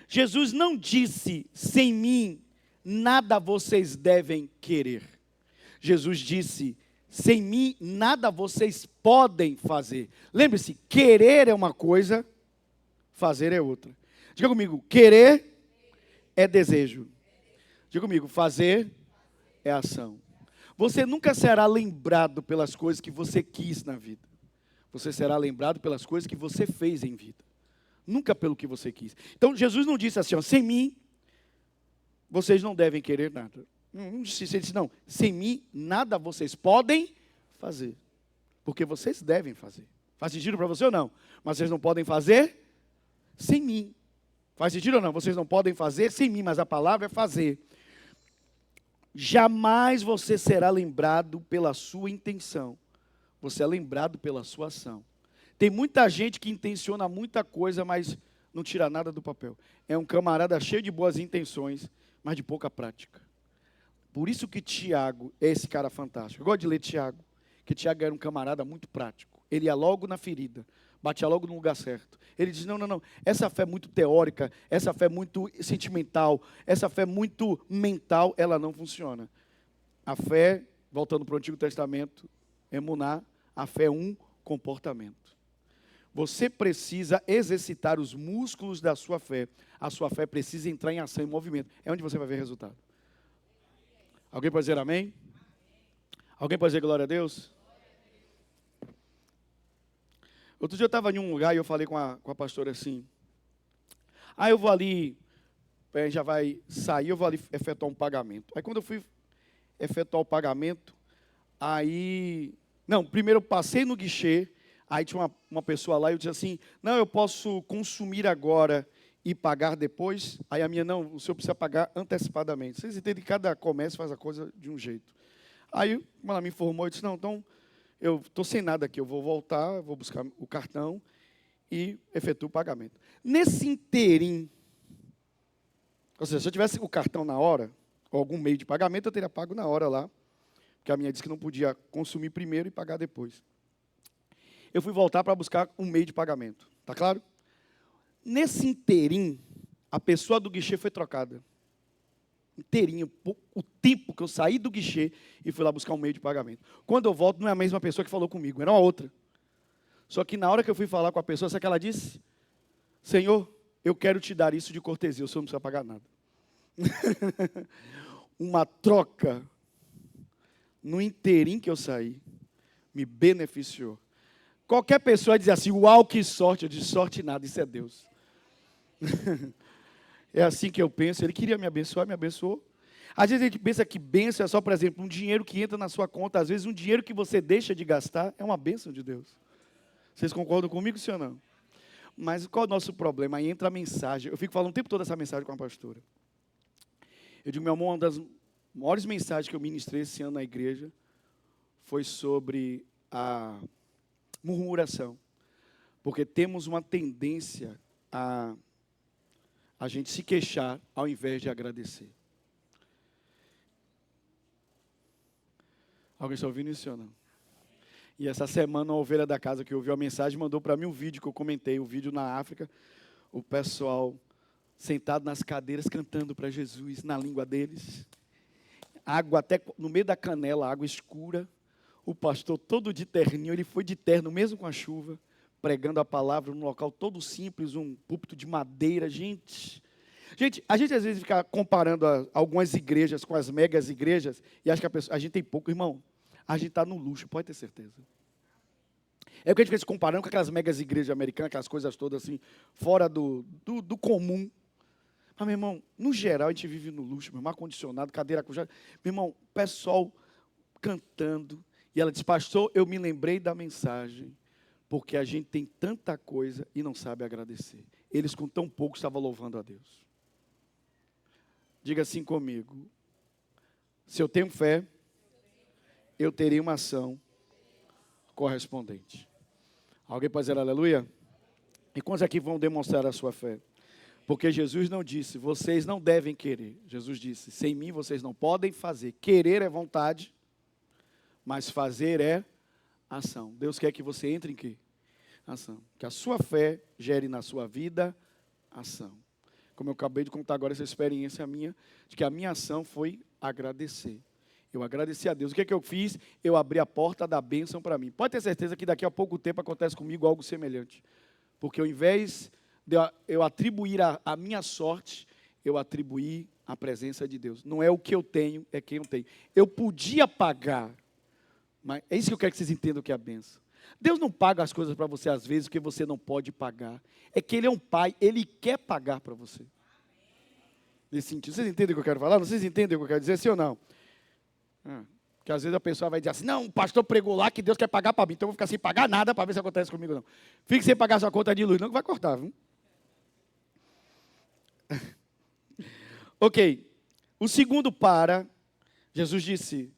C: Jesus não disse, sem mim, nada vocês devem querer. Jesus disse, sem mim, nada vocês podem fazer. Lembre-se, querer é uma coisa, fazer é outra. Diga comigo, querer é desejo. Diga comigo, fazer é ação. Você nunca será lembrado pelas coisas que você quis na vida. Você será lembrado pelas coisas que você fez em vida. Nunca pelo que você quis. Então, Jesus não disse assim, ó, sem mim, vocês não devem querer nada. Não disse, ele disse, não, sem mim, nada vocês podem fazer. Porque vocês devem fazer. Faz sentido para você ou não? Mas vocês não podem fazer sem mim. Faz sentido ou não? Vocês não podem fazer sem mim, mas a palavra é fazer. Jamais você será lembrado pela sua intenção. você é lembrado pela sua ação. Tem muita gente que intenciona muita coisa, mas não tira nada do papel. É um camarada cheio de boas intenções, mas de pouca prática. Por isso que Tiago é esse cara fantástico. Eu gosto de ler Tiago, porque Tiago era um camarada muito prático. Ele ia logo na ferida, batia logo no lugar certo. Ele diz, não, essa fé é muito teórica, essa fé é muito sentimental, essa fé é muito mental, ela não funciona. A fé, voltando para o Antigo Testamento, emuná, a fé é um comportamento. Você precisa exercitar os músculos da sua fé. A sua fé precisa entrar em ação, em movimento. É onde você vai ver resultado. Alguém pode dizer amém? Alguém pode dizer glória a Deus? Outro dia eu estava em um lugar e eu falei com a pastora assim, eu vou ali, já vai sair, eu vou ali efetuar um pagamento. Aí quando eu fui efetuar o pagamento, primeiro eu passei no guichê, aí tinha uma pessoa lá e eu disse assim, não, eu posso consumir agora e pagar depois. Aí a minha, não, o senhor precisa pagar antecipadamente. Vocês entendem que cada comércio faz a coisa de um jeito. Aí, quando ela me informou, eu disse, não, então, eu estou sem nada aqui, eu vou voltar, vou buscar o cartão e efetuo o pagamento. Nesse inteirinho, ou seja, se eu tivesse o cartão na hora, ou algum meio de pagamento, eu teria pago na hora lá, porque a minha disse que não podia consumir primeiro e pagar depois. Eu fui voltar para buscar um meio de pagamento, tá claro? Nesse inteirinho, a pessoa do guichê foi trocada. Inteirinho, o tempo que eu saí do guichê e fui lá buscar um meio de pagamento. Quando eu volto, não é a mesma pessoa que falou comigo, era uma outra. Só que na hora que eu fui falar com a pessoa, sabe o que ela disse? Senhor, eu quero te dar isso de cortesia, o senhor não precisa pagar nada. Uma troca no inteirinho que eu saí me beneficiou. Qualquer pessoa vai dizer assim, uau, que sorte. Eu disse, sorte nada, isso é Deus. É assim que eu penso. Ele queria me abençoar, me abençoou. Às vezes a gente pensa que bênção é só, por exemplo, um dinheiro que entra na sua conta. Às vezes um dinheiro que você deixa de gastar é uma bênção de Deus. Vocês concordam comigo, sim ou não? Mas qual é o nosso problema? Aí entra a mensagem. Eu fico falando o tempo todo essa mensagem com a pastora. Eu digo, meu amor, uma das maiores mensagens que eu ministrei esse ano na igreja foi sobre a murmuração. Porque temos uma tendência a gente se queixar ao invés de agradecer. Alguém está ouvindo isso ou não? E essa semana a ovelha da casa que ouviu a mensagem mandou para mim um vídeo que eu comentei, um vídeo na África, o pessoal sentado nas cadeiras cantando para Jesus na língua deles. Água até no meio da canela, água escura. O pastor todo de terninho, ele foi de terno mesmo com a chuva, pregando a palavra num local todo simples, um púlpito de madeira. Gente, a gente às vezes fica comparando algumas igrejas com as megas igrejas e acha que a gente tem pouco. Irmão, a gente está no luxo, pode ter certeza. É porque a gente fica se comparando com aquelas megas igrejas americanas, aquelas coisas todas assim, fora do comum. Mas, meu irmão, no geral a gente vive no luxo, meu irmão, ar-condicionado, cadeira acolchoada. Meu irmão, pessoal cantando. E ela disse, pastor, eu me lembrei da mensagem, porque a gente tem tanta coisa e não sabe agradecer. Eles com tão pouco estavam louvando a Deus. Diga assim comigo, se eu tenho fé, eu terei uma ação correspondente. Alguém pode dizer aleluia? E quantos aqui vão demonstrar a sua fé? Porque Jesus não disse, vocês não devem querer. Jesus disse, sem mim vocês não podem fazer. Querer é vontade, mas fazer é ação. Deus quer que você entre em quê? Ação. Que a sua fé gere na sua vida ação. Como eu acabei de contar agora essa experiência minha, de que a minha ação foi agradecer. Eu agradeci a Deus. O que é que eu fiz? Eu abri a porta da bênção para mim. Pode ter certeza que daqui a pouco tempo acontece comigo algo semelhante. Porque ao invés de eu atribuir a minha sorte, eu atribuí a presença de Deus. Não é o que eu tenho, é quem eu tenho. Eu podia pagar, mas é isso que eu quero que vocês entendam que é a bênção. Deus não paga as coisas para você às vezes porque você não pode pagar. É que Ele é um pai, Ele quer pagar para você. Nesse sentido. Vocês entendem o que eu quero falar? Vocês entendem o que eu quero dizer, sim ou não? Porque às vezes a pessoa vai dizer assim, não, o pastor pregou lá que Deus quer pagar para mim, então eu vou ficar sem pagar nada para ver se acontece comigo não. Fique sem pagar sua conta de luz, não que vai cortar, viu? Ok. O segundo Jesus disse,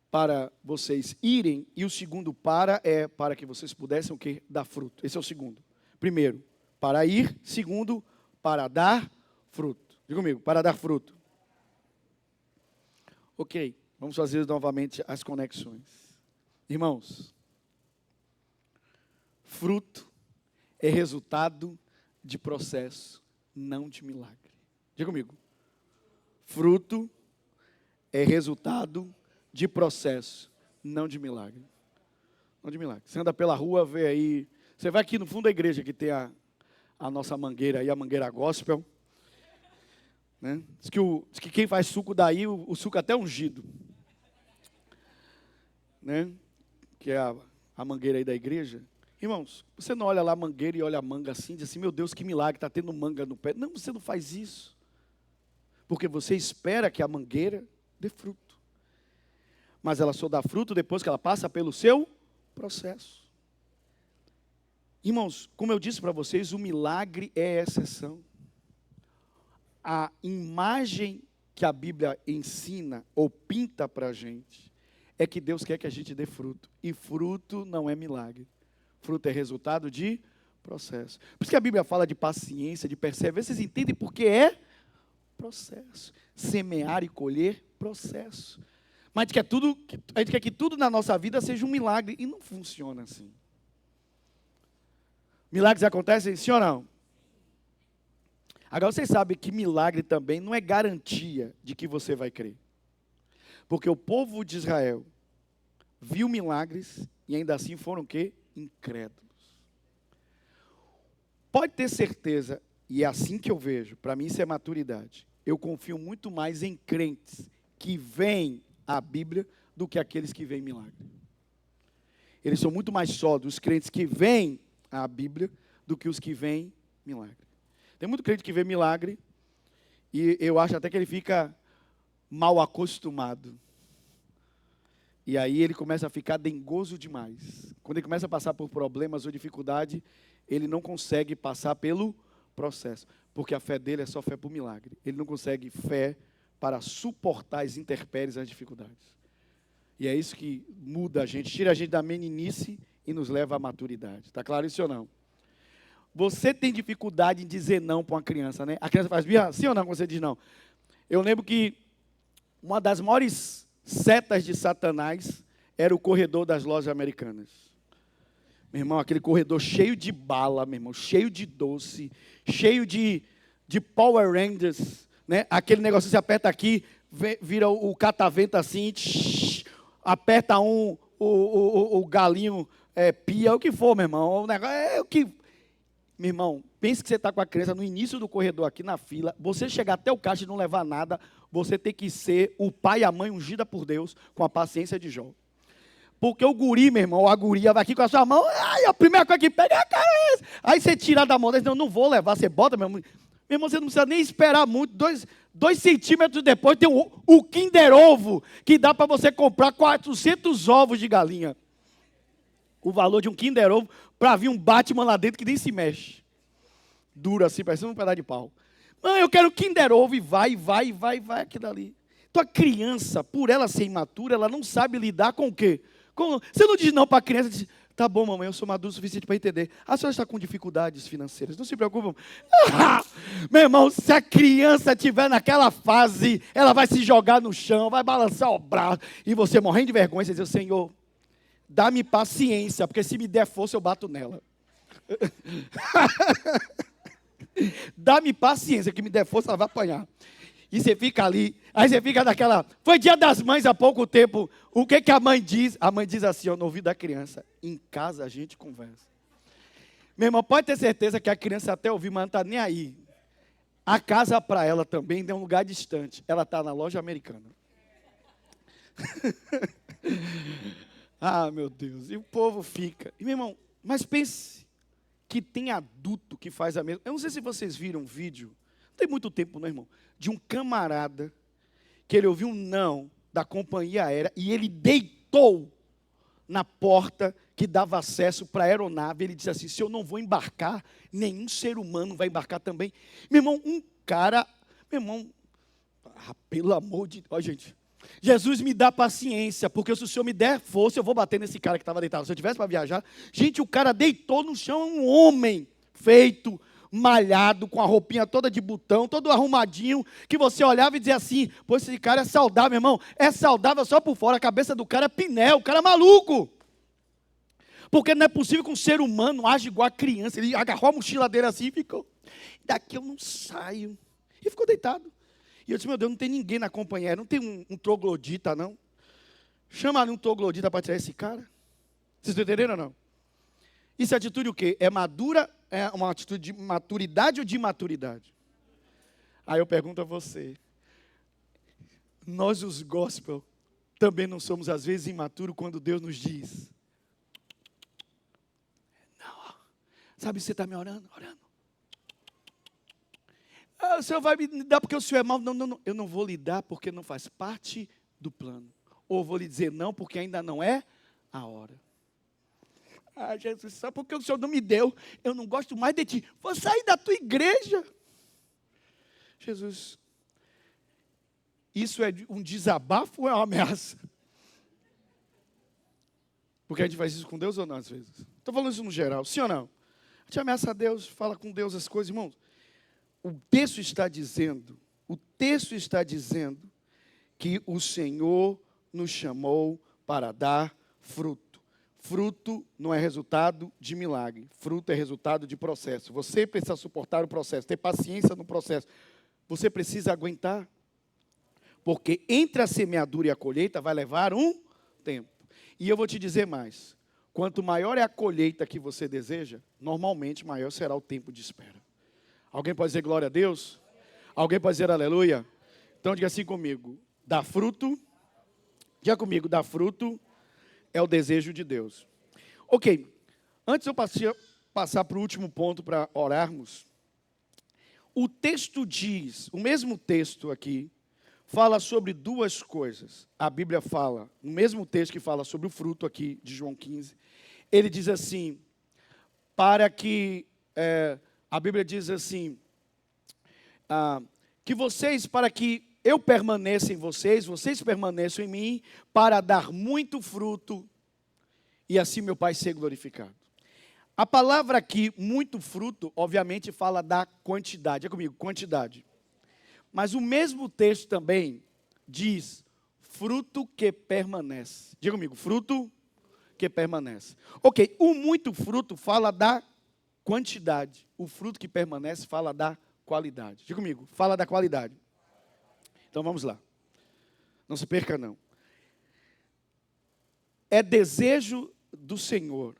C: para vocês irem, e o segundo é para que vocês pudessem o quê? Dar fruto. Esse é o segundo. Primeiro, para ir. Segundo, para dar fruto. Diga comigo, para dar fruto. Ok, vamos fazer novamente as conexões. Irmãos, fruto é resultado de processo, não de milagre. Diga comigo. Fruto é resultado de processo, não de milagre. Não de milagre. Você anda pela rua, vê aí. Você vai aqui no fundo da igreja, que tem a nossa mangueira aí, a mangueira gospel. Né? Diz que quem faz suco daí, o suco até ungido. Né? Que é a mangueira aí da igreja. Irmãos, você não olha lá a mangueira e olha a manga assim, diz assim, meu Deus, que milagre, está tendo manga no pé. Não, você não faz isso. Porque você espera que a mangueira dê fruto. Mas ela só dá fruto depois que ela passa pelo seu processo. Irmãos, como eu disse para vocês, o milagre é exceção. A imagem que a Bíblia ensina ou pinta para a gente é que Deus quer que a gente dê fruto. E fruto não é milagre. Fruto é resultado de processo. Por isso que a Bíblia fala de paciência, de perseverança. Vocês entendem por que é? Processo. Semear e colher, processo. Mas a gente quer que tudo na nossa vida seja um milagre. E não funciona assim. Milagres acontecem, sim ou não? Agora vocês sabem que milagre também não é garantia de que você vai crer. Porque o povo de Israel viu milagres e ainda assim foram o quê? Incrédulos. Pode ter certeza, e é assim que eu vejo, para mim isso é maturidade. Eu confio muito mais em crentes que veem a Bíblia do que aqueles que veem milagre. Eles são muito mais sólidos, os crentes que veem a Bíblia do que os que veem milagre. Tem muito crente que vê milagre e eu acho até que ele fica mal acostumado. E aí ele começa a ficar dengoso demais. Quando ele começa a passar por problemas ou dificuldade, ele não consegue passar pelo processo. Porque a fé dele é só fé por milagre. Ele não consegue fé para suportar as intempéries, as dificuldades. E é isso que muda a gente, tira a gente da meninice e nos leva à maturidade. Está claro isso ou não? Você tem dificuldade em dizer não para uma criança, né? A criança faz birra, sim ou não, quando você diz não? Eu lembro que uma das maiores setas de Satanás era o corredor das lojas americanas. Meu irmão, aquele corredor cheio de bala, meu irmão, cheio de doce, cheio de Power Rangers, né? Aquele negócio que você aperta aqui, vira o catavento assim, aperta o galinho pia, o que for, meu irmão. O negócio é o que... Meu irmão, pense que você está com a criança no início do corredor aqui na fila, você chegar até o caixa e não levar nada, você tem que ser o pai e a mãe ungida por Deus com a paciência de Jó. Porque o guri, meu irmão, ou a guria vai aqui com a sua mão, ai, a primeira coisa que pega é a cabeça. Aí você tira da mão, não vou levar, você bota, meu irmão. Meu irmão, você não precisa nem esperar muito, 2 centímetros depois tem o Kinder Ovo, que dá para você comprar 400 ovos de galinha. O valor de um Kinder Ovo, para vir um Batman lá dentro que nem se mexe. Duro assim, parecendo um pedaço de pau. Mãe, eu quero Kinder Ovo e vai aquilo ali. Então a criança, por ela ser imatura, ela não sabe lidar com o quê? Você não diz não para a criança, diz, tá bom, mamãe, eu sou maduro o suficiente para entender. A senhora está com dificuldades financeiras, não se preocupem. Meu irmão, se a criança estiver naquela fase, ela vai se jogar no chão, vai balançar o braço, e você morrendo de vergonha, você diz, Senhor, dá-me paciência, porque se me der força, eu bato nela. Dá-me paciência, que me der força, ela vai apanhar. E você fica ali, aí você fica naquela... Foi dia das mães há pouco tempo, o que a mãe diz? A mãe diz assim, no ouvido da criança, em casa a gente conversa. Meu irmão, pode ter certeza que a criança até ouviu, mas não está nem aí. A casa para ela também é um lugar distante. Ela está na loja americana. Ah, meu Deus, e o povo fica. E, meu irmão, mas pense que tem adulto que faz a mesma. Eu não sei se vocês viram um vídeo, não tem muito tempo, não, irmão, de um camarada que ele ouviu um não da companhia aérea e ele deitou na porta que dava acesso para a aeronave. Ele disse assim, se eu não vou embarcar, nenhum ser humano vai embarcar também. Meu irmão, um cara, meu irmão, pelo amor de Deus, gente, Jesus me dá paciência, porque se o Senhor me der força, eu vou bater nesse cara que estava deitado. Se eu tivesse para viajar, gente, o cara deitou no chão, um homem feito, malhado, com a roupinha toda de botão, todo arrumadinho, que você olhava e dizia assim, pô, esse cara é saudável, meu irmão, é saudável só por fora, a cabeça do cara é pinéu, o cara é maluco. Porque não é possível que um ser humano age igual a criança. Ele agarrou a mochila dele assim e ficou, daqui eu não saio. E ficou deitado. E eu disse, meu Deus, não tem ninguém na companhia, não tem um troglodita, não. Chama ali um troglodita para tirar esse cara. Vocês estão entendendo ou não? Isso é atitude o quê? É madura, é uma atitude de maturidade ou de imaturidade? Aí eu pergunto a você, nós os gospel também não somos às vezes imaturos quando Deus nos diz, não, sabe, você está me orando. O Senhor vai me dar porque o Senhor é mau. Não, eu não vou lhe dar porque não faz parte do plano. Ou vou lhe dizer não porque ainda não é a hora. Ah, Jesus, só porque o Senhor não me deu, eu não gosto mais de ti. Vou sair da tua igreja. Jesus, isso é um desabafo ou é uma ameaça? Porque a gente faz isso com Deus ou não, às vezes? Estou falando isso no geral, sim ou não? A gente ameaça a Deus, fala com Deus as coisas, irmãos. O texto está dizendo que o Senhor nos chamou para dar fruto. Fruto não é resultado de milagre, fruto é resultado de processo. Você precisa suportar o processo, ter paciência no processo. Você precisa aguentar, porque entre a semeadura e a colheita vai levar um tempo. E eu vou te dizer mais, quanto maior é a colheita que você deseja, normalmente maior será o tempo de espera. Alguém pode dizer glória a Deus? Alguém pode dizer aleluia? Então diga assim comigo, dar fruto, diga comigo, dar fruto é o desejo de Deus. Ok, antes eu passar para o último ponto para orarmos, o texto diz, o mesmo texto aqui, fala sobre duas coisas. A Bíblia fala, no mesmo texto que fala sobre o fruto aqui de João 15, ele diz assim, para que... a Bíblia diz assim, que vocês, para que eu permaneça em vocês, vocês permaneçam em mim, para dar muito fruto, e assim meu Pai ser glorificado. A palavra aqui, muito fruto, obviamente fala da quantidade. É comigo, quantidade. Mas o mesmo texto também diz, fruto que permanece. Diga comigo, fruto que permanece. Ok, o muito fruto fala da quantidade. O fruto que permanece fala da qualidade. Diga comigo, fala da qualidade. Então vamos lá. Não se perca não. É desejo do Senhor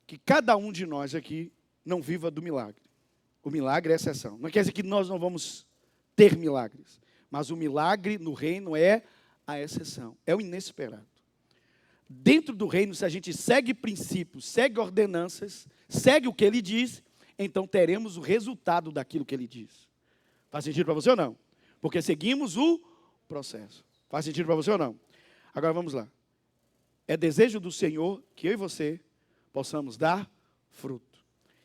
C: que cada um de nós aqui não viva do milagre. O milagre é exceção. Não quer dizer que nós não vamos ter milagres. Mas o milagre no reino é a exceção. É o inesperado. Dentro do reino, se a gente segue princípios, segue ordenanças, segue o que ele diz, então teremos o resultado daquilo que ele diz. Faz sentido para você ou não? Porque seguimos o processo. Faz sentido para você ou não? Agora vamos lá. É desejo do Senhor que eu e você possamos dar fruto.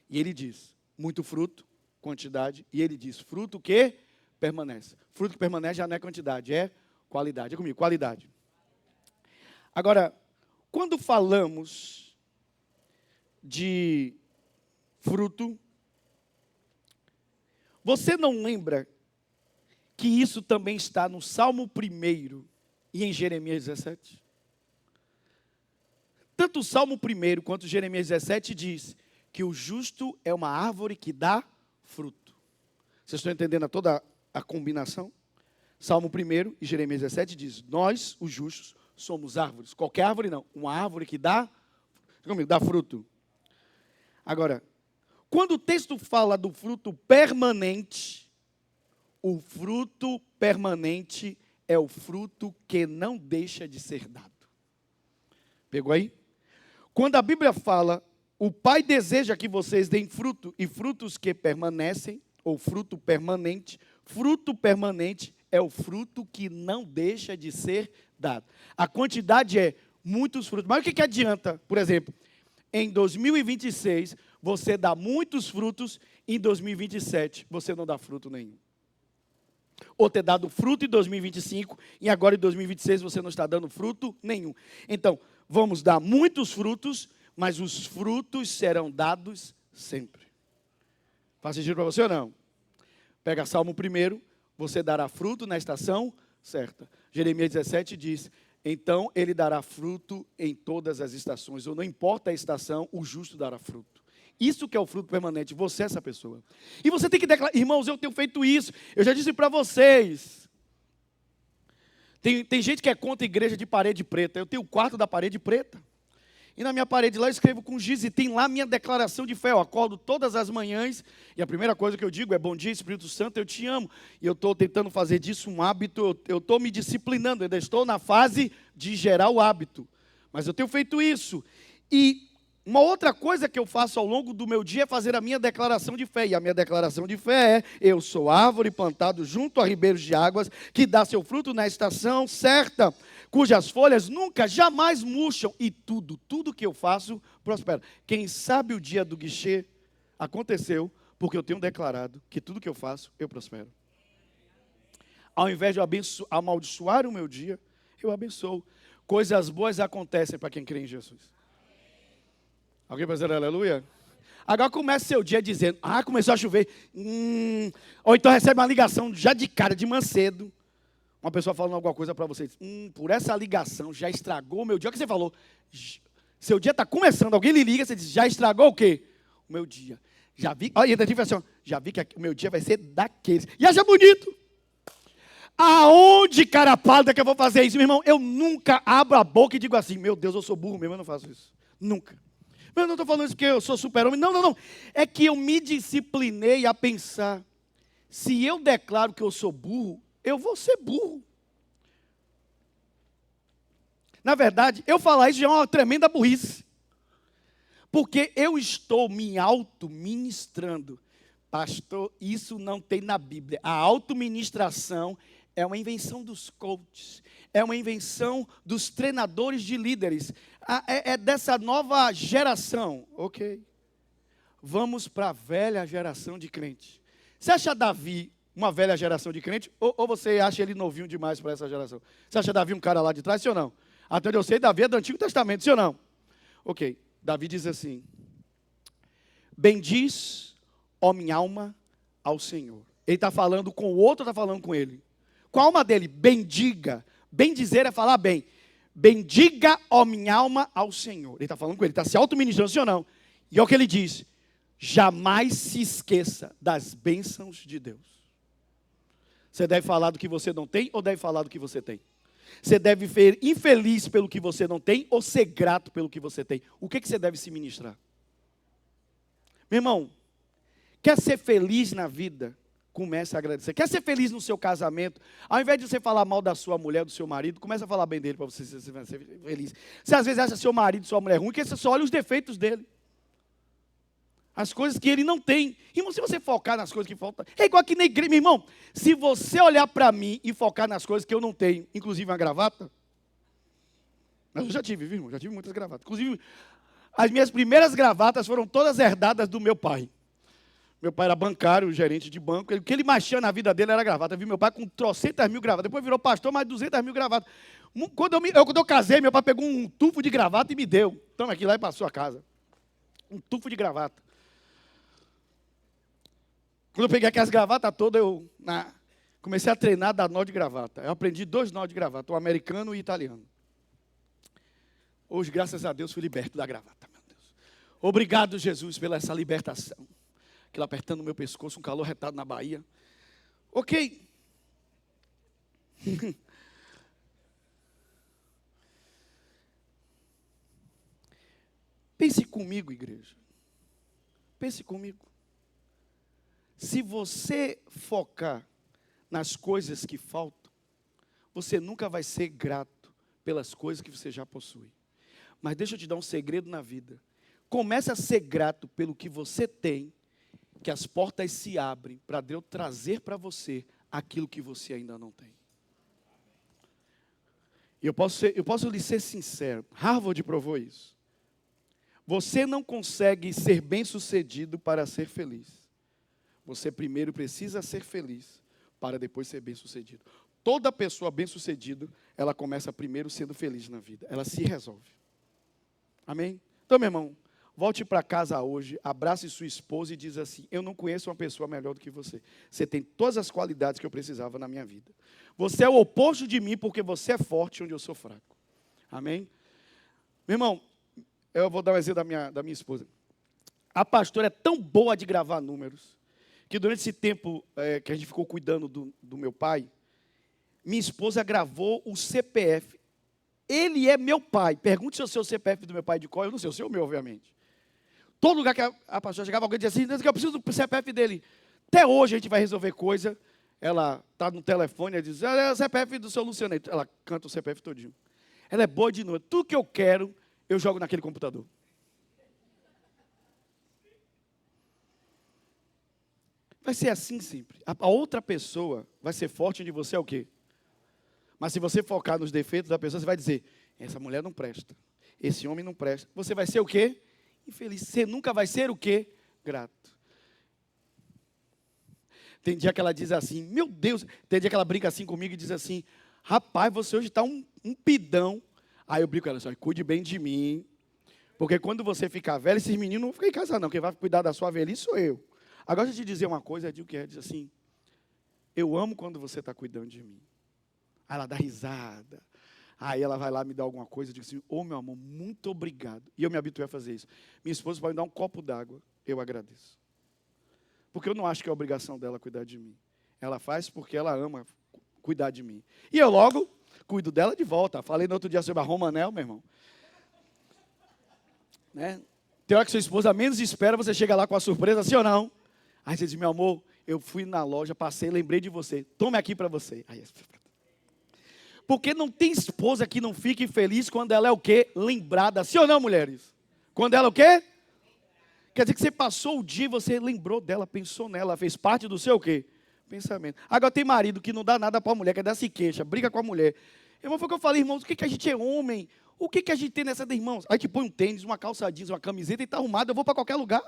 C: E ele diz, muito fruto, quantidade, e ele diz, fruto que permanece. Fruto que permanece já não é quantidade, é qualidade. É comigo, qualidade. Agora, quando falamos de fruto, você não lembra que isso também está no Salmo 1 e em Jeremias 17? Tanto o Salmo 1 quanto Jeremias 17 diz que o justo é uma árvore que dá fruto. Vocês estão entendendo toda a combinação? Salmo 1 e Jeremias 17 diz, nós, os justos, somos árvores. Qualquer árvore não, uma árvore que dá fruto. Agora, quando o texto fala do fruto permanente, o fruto permanente é o fruto que não deixa de ser dado. Pegou aí? Quando a Bíblia fala, o Pai deseja que vocês deem fruto, e frutos que permanecem, ou fruto permanente é o fruto que não deixa de ser dado. A quantidade é muitos frutos. Mas o que adianta, por exemplo, em 2026, você dá muitos frutos, em 2027, você não dá fruto nenhum. ou ter dado fruto em 2025, e agora em 2026 você não está dando fruto nenhum. Então, vamos dar muitos frutos, mas os frutos serão dados sempre. Faz sentido para você ou não? Pega Salmo 1, você dará fruto na estação certa. Jeremias 17 diz, então ele dará fruto em todas as estações, ou não importa a estação, o justo dará fruto. Isso que é o fruto permanente, você é essa pessoa. E você tem que declarar, irmãos, eu tenho feito isso, eu já disse para vocês. Tem gente que é contra a igreja de parede preta, eu tenho o quarto da parede preta. E na minha parede lá eu escrevo com giz e tem lá minha declaração de fé. Eu acordo todas as manhãs e a primeira coisa que eu digo é, bom dia Espírito Santo, eu te amo. E eu estou tentando fazer disso um hábito, eu estou me disciplinando, ainda estou na fase de gerar o hábito. Mas eu tenho feito isso. E uma outra coisa que eu faço ao longo do meu dia é fazer a minha declaração de fé. E a minha declaração de fé é, eu sou árvore plantado junto a ribeiros de águas, que dá seu fruto na estação certa, cujas folhas nunca, jamais murcham, e tudo que eu faço prospera. Quem sabe o dia do guichê aconteceu, porque eu tenho declarado que tudo que eu faço, eu prospero. Ao invés de amaldiçoar o meu dia, eu abençoo. Coisas boas acontecem para quem crê em Jesus. Alguém vai dizer aleluia? Agora começa seu dia dizendo, começou a chover. Ou então recebe uma ligação já de cara, de manhã cedo. Uma pessoa falando alguma coisa para você. Por essa ligação já estragou o meu dia. O que você falou? Seu dia está começando, alguém lhe liga, você diz, já estragou o quê? O meu dia. Já vi, olha, já vi que o meu dia vai ser daqueles. E acha bonito. Aonde, cara pálida, que eu vou fazer isso? Meu irmão, eu nunca abro a boca e digo assim, meu Deus, eu sou burro mesmo, eu não faço isso. Nunca. Eu não estou falando isso porque eu sou super-homem. Não. É que eu me disciplinei a pensar. Se eu declaro que eu sou burro, eu vou ser burro. Na verdade, eu falar isso já é uma tremenda burrice. Porque eu estou me auto-ministrando. Pastor, isso não tem na Bíblia. A auto-ministração é uma invenção dos coaches. É uma invenção dos treinadores de líderes. É dessa nova geração. Ok. Vamos para a velha geração de crente. Você acha Davi uma velha geração de crente? Ou você acha ele novinho demais para essa geração? Você acha Davi um cara lá de trás, sim ou não? Até onde eu sei, Davi é do Antigo Testamento, sim ou não? Ok. Davi diz assim, bendiz, ó minha alma, ao Senhor. Ele está falando com o outro, está falando com ele. Com a alma dele, bendiga. Bendizer é falar bem. Bendiga, ó minha alma, ao Senhor. Ele está falando com ele, está se auto-ministrando, sim ou não? E é o que ele diz, jamais se esqueça das bênçãos de Deus. Você deve falar do que você não tem ou deve falar do que você tem? Você deve ser infeliz pelo que você não tem ou ser grato pelo que você tem? O que você deve se ministrar? Meu irmão, quer ser feliz na vida? Comece a agradecer. Quer ser feliz no seu casamento? Ao invés de você falar mal da sua mulher, do seu marido, comece a falar bem dele para você ser feliz. Você às vezes acha seu marido, sua mulher ruim, porque você só olha os defeitos dele. As coisas que ele não tem. Irmão, se você focar nas coisas que faltam, é igual aqui na igreja, meu irmão. Se você olhar para mim e focar nas coisas que eu não tenho, inclusive uma gravata, mas eu já tive, viu, irmão? Já tive muitas gravatas. Inclusive, as minhas primeiras gravatas foram todas herdadas do meu pai. Meu pai era bancário, gerente de banco. O que ele mais tinha na vida dele era gravata. Eu vi meu pai com 300 mil gravatas. Depois virou pastor, mais 200 mil gravatas. Quando eu casei, meu pai pegou um tufo de gravata e me deu. Toma aqui lá e passou a casa. Um tufo de gravata. Quando eu peguei aquelas gravatas todas, comecei a treinar a dar nó de gravata. Eu aprendi 2 nós de gravata, o americano e o italiano. Hoje, graças a Deus, fui liberto da gravata, meu Deus. Obrigado, Jesus, pela essa libertação. Aquilo apertando o meu pescoço, um calor retado na Bahia. Ok. Pense comigo, igreja. Pense comigo. Se você focar nas coisas que faltam, você nunca vai ser grato pelas coisas que você já possui. Mas deixa eu te dar um segredo na vida. Comece a ser grato pelo que você tem, que as portas se abrem para Deus trazer para você aquilo que você ainda não tem. Eu posso lhe ser sincero, Harvard provou isso. Você não consegue ser bem-sucedido para ser feliz. Você primeiro precisa ser feliz para depois ser bem-sucedido. Toda pessoa bem-sucedida, ela começa primeiro sendo feliz na vida. Ela se resolve. Amém? Então, meu irmão, volte para casa hoje, abrace sua esposa e diz assim: eu não conheço uma pessoa melhor do que você. Você tem todas as qualidades que eu precisava na minha vida. Você é o oposto de mim porque você é forte onde eu sou fraco. Amém? Meu irmão, eu vou dar um exemplo da minha esposa. A pastora é tão boa de gravar números, que durante esse tempo que a gente ficou cuidando do meu pai, minha esposa gravou o CPF. Ele é meu pai. Pergunte se eu sei o CPF do meu pai de qual, eu não sei, eu sei o meu, obviamente. Todo lugar que a pastora chegava, alguém dizia assim: eu preciso do CPF dele. Até hoje a gente vai resolver coisa. Ela está no telefone, ela diz: é o CPF do seu Luciano. Ela canta o CPF todinho. Ela é boa de número. Tudo que eu quero, eu jogo naquele computador. Vai ser assim sempre. A outra pessoa vai ser forte onde você é o quê? Mas se você focar nos defeitos da pessoa, você vai dizer: essa mulher não presta, esse homem não presta. Você vai ser o quê? Infeliz. Você nunca vai ser o quê? Grato. Tem dia que ela diz assim: meu Deus. Tem dia que ela brinca assim comigo e diz assim: rapaz, você hoje está um pidão. Aí eu brinco com ela assim: cuide bem de mim, porque quando você ficar velho, esses meninos não vão ficar em casa não, quem vai cuidar da sua velhice sou eu. Agora, deixa eu te dizer uma coisa, é de o que é, diz assim: eu amo quando você está cuidando de mim. Aí ela dá risada. Aí ela vai lá me dar alguma coisa, eu digo assim: ô meu amor, muito obrigado. E eu me habituei a fazer isso. Minha esposa vai me dar um copo d'água, eu agradeço. Porque eu não acho que é obrigação dela cuidar de mim. Ela faz porque ela ama cuidar de mim. E eu logo cuido dela de volta. Falei no outro dia sobre a Romanel, meu irmão. Né? Tem hora que sua esposa menos espera, você chega lá com a surpresa, sim ou não? Aí você diz: meu amor, eu fui na loja, passei, lembrei de você. Tome aqui para você. Aí, porque não tem esposa que não fique feliz quando ela é o quê? Lembrada. Sim ou não, mulheres? Quando ela é o quê? Quer dizer que você passou o dia e você lembrou dela, pensou nela, fez parte do seu o quê? Pensamento. Agora tem marido que não dá nada para a mulher, quer dar se queixa, briga com a mulher. Irmão, foi o que eu falei: irmãos, o que a gente é homem? O que a gente tem nessa de irmãos? Aí te põe um tênis, uma calça jeans, uma camiseta e está arrumado, eu vou para qualquer lugar.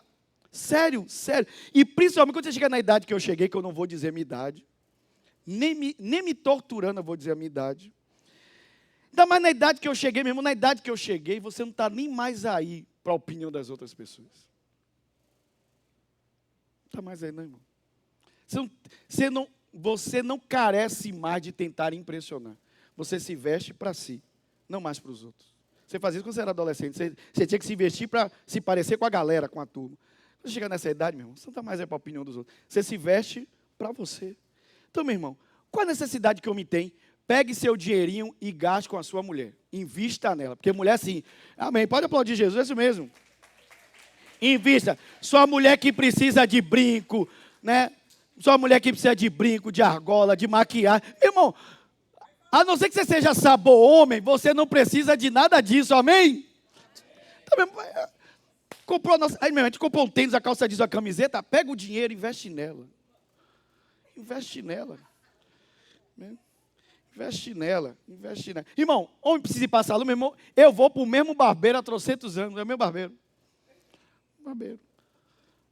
C: Sério, sério. E principalmente quando você chegar na idade que eu cheguei, que eu não vou dizer a minha idade, nem me torturando eu vou dizer a minha idade. Ainda mais na idade que eu cheguei, meu irmão, na idade que eu cheguei, você não está nem mais aí para a opinião das outras pessoas. Não está mais aí, não, irmão. Você não carece mais de tentar impressionar. Você se veste para si, não mais para os outros. Você fazia isso quando você era adolescente. Você tinha que se vestir para se parecer com a galera, com a turma. Quando você chega nessa idade, meu irmão, você não está mais aí para a opinião dos outros. Você se veste para você. Então, meu irmão, qual a necessidade que eu me tenho? Pegue seu dinheirinho e gaste com a sua mulher. Invista nela. Porque mulher, sim. Amém. Pode aplaudir Jesus, é isso mesmo. Invista. Sua mulher que precisa de brinco, né? Sua mulher que precisa de brinco, de argola, de maquiagem. Meu irmão, a não ser que você seja sabor homem, você não precisa de nada disso, amém? Então, aí, a gente comprou um tênis, a calça jeans, a camiseta, pega o dinheiro e investe nela. Investe nela. Investe nela, investe nela. Irmão, homem precisa ir para salão, meu irmão, eu vou para o mesmo barbeiro há trocentos anos, é o meu barbeiro. Barbeiro.